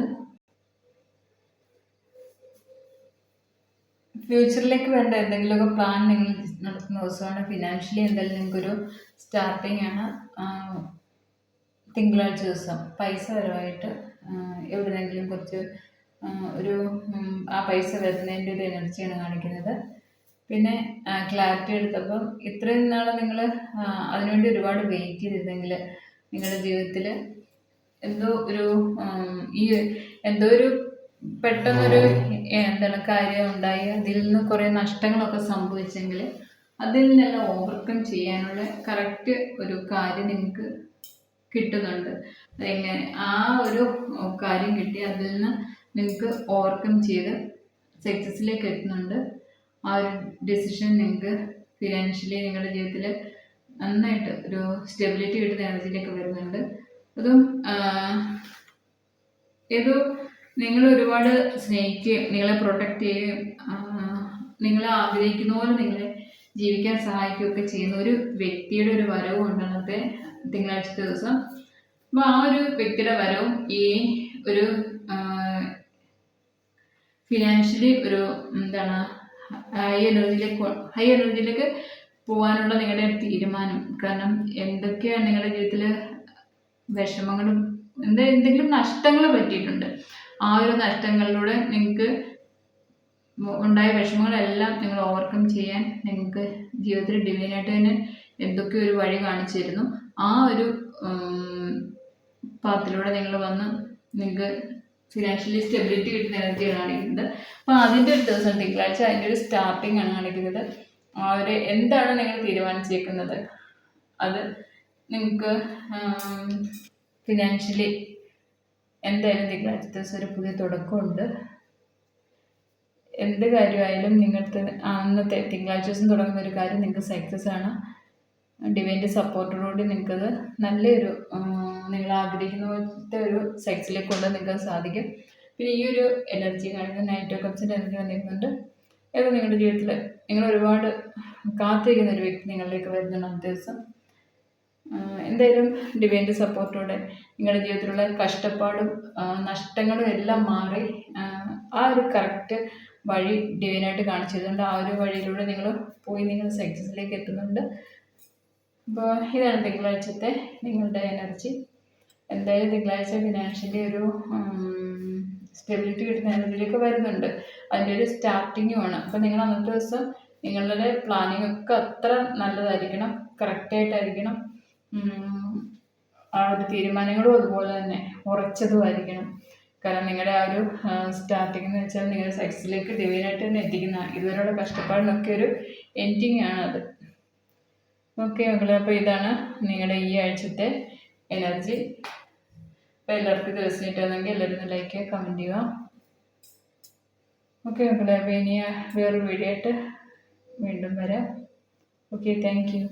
S1: ഫ്യൂച്ചറിലേക്ക് വേണ്ട എന്തെങ്കിലുമൊക്കെ പ്ലാൻ നിങ്ങൾ നടത്തുന്ന ദിവസമാണ്. ഫിനാൻഷ്യലി എന്തായാലും നിങ്ങൾക്കൊരു സ്റ്റാർട്ടിങ് ആണ്. തിങ്കളാഴ്ച ദിവസം പൈസ പരമായിട്ട് എവിടെന്നെങ്കിലും കുറച്ച് ഒരു ആ പൈസ വരുന്നതിൻ്റെ ഒരു എനർജിയാണ് കാണിക്കുന്നത്. പിന്നെ ക്ലാരിറ്റി എടുത്തപ്പം ഇത്രയും നാൾ നിങ്ങൾ അതിനുവേണ്ടി ഒരുപാട് വെയിറ്റ് ചെയ്തിരുന്നെങ്കിൽ നിങ്ങളുടെ ജീവിതത്തിൽ എന്തോ ഒരു പെട്ടെന്നൊരു കാര്യം ഉണ്ടായി, അതിൽ നിന്ന് കുറേ നഷ്ടങ്ങളൊക്കെ സംഭവിച്ചെങ്കിൽ അതിൽ നിന്നെല്ലാം ഓവർകം ചെയ്യാനുള്ള കറക്റ്റ് ഒരു കാര്യം നിങ്ങൾക്ക് കിട്ടുന്നുണ്ട്. അതെങ്ങനെ ആ ഒരു കാര്യം കിട്ടി അതിൽ നിന്ന് നിങ്ങൾക്ക് ഓവർകം ചെയ്ത് സക്സസ്സിലേക്ക് എത്തുന്നുണ്ട്. ആ ഒരു ഡിസിഷൻ നിങ്ങൾക്ക് ഫിനാൻഷ്യലി നിങ്ങളുടെ ജീവിതത്തിൽ നന്നായിട്ട് ഒരു സ്റ്റെബിലിറ്റി കിട്ടുന്ന എനർജിയിലേക്ക് വരുന്നുണ്ട്. അതും ഏതോ നിങ്ങൾ ഒരുപാട് സ്നേഹിക്കുകയും നിങ്ങളെ പ്രൊട്ടക്റ്റ് ചെയ്യുകയും നിങ്ങളെ ആഗ്രഹിക്കുന്ന പോലെ നിങ്ങളെ ജീവിക്കാൻ സഹായിക്കുകയൊക്കെ ചെയ്യുന്ന ഒരു വ്യക്തിയുടെ ഒരു വരവും ഉണ്ട് അന്നത്തെ തിങ്കളാഴ്ച ദിവസം. അപ്പോൾ ആ ഒരു വ്യക്തിയുടെ വരവും ഈ ഒരു ഫിനാൻഷ്യലി ഒരു എന്താണ് ഹൈ എനർജിയിലേക്ക് പോകാനുള്ള നിങ്ങളുടെ തീരുമാനം. കാരണം എന്തൊക്കെയാണ് നിങ്ങളുടെ ജീവിതത്തിൽ വിഷമങ്ങളും എന്തെങ്കിലും നഷ്ടങ്ങൾ പറ്റിയിട്ടുണ്ട്. ആ ഒരു നഷ്ടങ്ങളിലൂടെ നിങ്ങൾക്ക് ഉണ്ടായ വിഷമങ്ങളെല്ലാം നിങ്ങൾ ഓവർകം ചെയ്യാൻ നിങ്ങൾക്ക് ജീവിതത്തിൽ ഡിവൈനായിട്ട് തന്നെ എന്തൊക്കെ ഒരു വഴി കാണിച്ചു തരുന്നു. ആ ഒരു പാത്തിലൂടെ നിങ്ങൾ വന്ന് നിങ്ങൾക്ക് ഫിനാൻഷ്യലി സ്റ്റെബിലിറ്റി കിട്ടുന്ന എനർജിയാണ് കാണിക്കുന്നത്. അപ്പോൾ അതിൻ്റെ ഒരു ദിവസം തിങ്കളാഴ്ച അതിൻ്റെ ഒരു സ്റ്റാർട്ടിംഗ് ആണ് കാണിക്കുന്നത്. ആ ഒരു എന്താണ് നിങ്ങൾ തീരുമാനിച്ചേക്കുന്നത് അത് നിങ്ങൾക്ക് ഫിനാൻഷ്യലി എന്തായാലും തിങ്കളാഴ്ച ദിവസം ഒരു പുതിയ തുടക്കമുണ്ട്. എന്ത് കാര്യമായാലും നിങ്ങൾക്ക് അന്നത്തെ തിങ്കളാഴ്ച ദിവസം തുടങ്ങുന്ന ഒരു കാര്യം നിങ്ങൾക്ക് സക്സസ് ആണ്. ഡിവൈൻ്റെ സപ്പോർട്ടോടുകൂടി നിങ്ങൾക്കത് നല്ലൊരു നിങ്ങൾ ആഗ്രഹിക്കുന്ന പോലത്തെ ഒരു സക്സസിലേക്ക് കൊണ്ട് നിങ്ങൾക്ക് സാധിക്കും. പിന്നെ ഈ ഒരു എനർജി കാണിക്കുന്ന നൈറ്റ് ഓഫ് കപ്സിൻ്റെ എനർജി വന്നിരിക്കുന്നുണ്ട്. ഏതോ നിങ്ങളുടെ ജീവിതത്തിൽ നിങ്ങൾ ഒരുപാട് കാത്തിരിക്കുന്ന ഒരു വ്യക്തി നിങ്ങളിലേക്ക് വരുന്നുണ്ട് അന്നത്തെ ദിവസം. എന്തായാലും ഡിവൈൻ്റെ സപ്പോർട്ടോടെ നിങ്ങളുടെ ജീവിതത്തിലുള്ള കഷ്ടപ്പാടും നഷ്ടങ്ങളും എല്ലാം മാറി ആ ഒരു കറക്റ്റ് വഴി ഡിവൈനായിട്ട് കാണിച്ചു തരുന്നുണ്ട്. ആ ഒരു വഴിയിലൂടെ നിങ്ങൾ പോയി നിങ്ങൾ സക്സസ്സിലേക്ക് എത്തുന്നുണ്ട്. അപ്പോൾ ഇതാണ് തിങ്കളാഴ്ചത്തെ നിങ്ങളുടെ എനർജി. എന്തായാലും തിങ്കളാഴ്ച ഫിനാൻഷ്യലി ഒരു സ്റ്റെബിലിറ്റി കിട്ടുന്ന എനർജിയിലേക്ക് വരുന്നുണ്ട്. അതിൻ്റെ ഒരു സ്റ്റാർട്ടിങ്ങുമാണ്. അപ്പോൾ നിങ്ങൾ അന്നത്തെ ദിവസം നിങ്ങളുടെ പ്ലാനിങ് ഒക്കെ അത്ര നല്ലതായിരിക്കണം, കറക്റ്റായിട്ടായിരിക്കണം. ആ ഒരു തീരുമാനങ്ങളും അതുപോലെ തന്നെ ഉറച്ചതുമായിരിക്കണം. കാരണം നിങ്ങളുടെ ആ ഒരു സ്റ്റാർട്ടിംഗ് എന്ന് വെച്ചാൽ നിങ്ങളുടെ സക്സസ്സിലേക്ക് ഡിവൈനായിട്ട് തന്നെ എത്തിക്കുന്ന ഇതുവരെയുള്ള കഷ്ടപ്പാടിനൊക്കെ ഒരു എൻഡിങ് ആണ് അത്. ഓക്കെ മക്കളെ, അപ്പോൾ ഇതാണ് നിങ്ങളുടെ ഈ ആഴ്ചത്തെ എനർജി. അപ്പോൾ എല്ലാവർക്കും ഇത് റെസൊണേറ്റ് എല്ലാവരും ലൈക്ക് ചെയ്യുക, കമൻറ്റ് ചെയ്യുക. ഓക്കെ മക്കളെ, അപ്പോൾ ഇനി വേറൊരു വീഡിയോ ആയിട്ട് വീണ്ടും വരാം. Okay, thank you.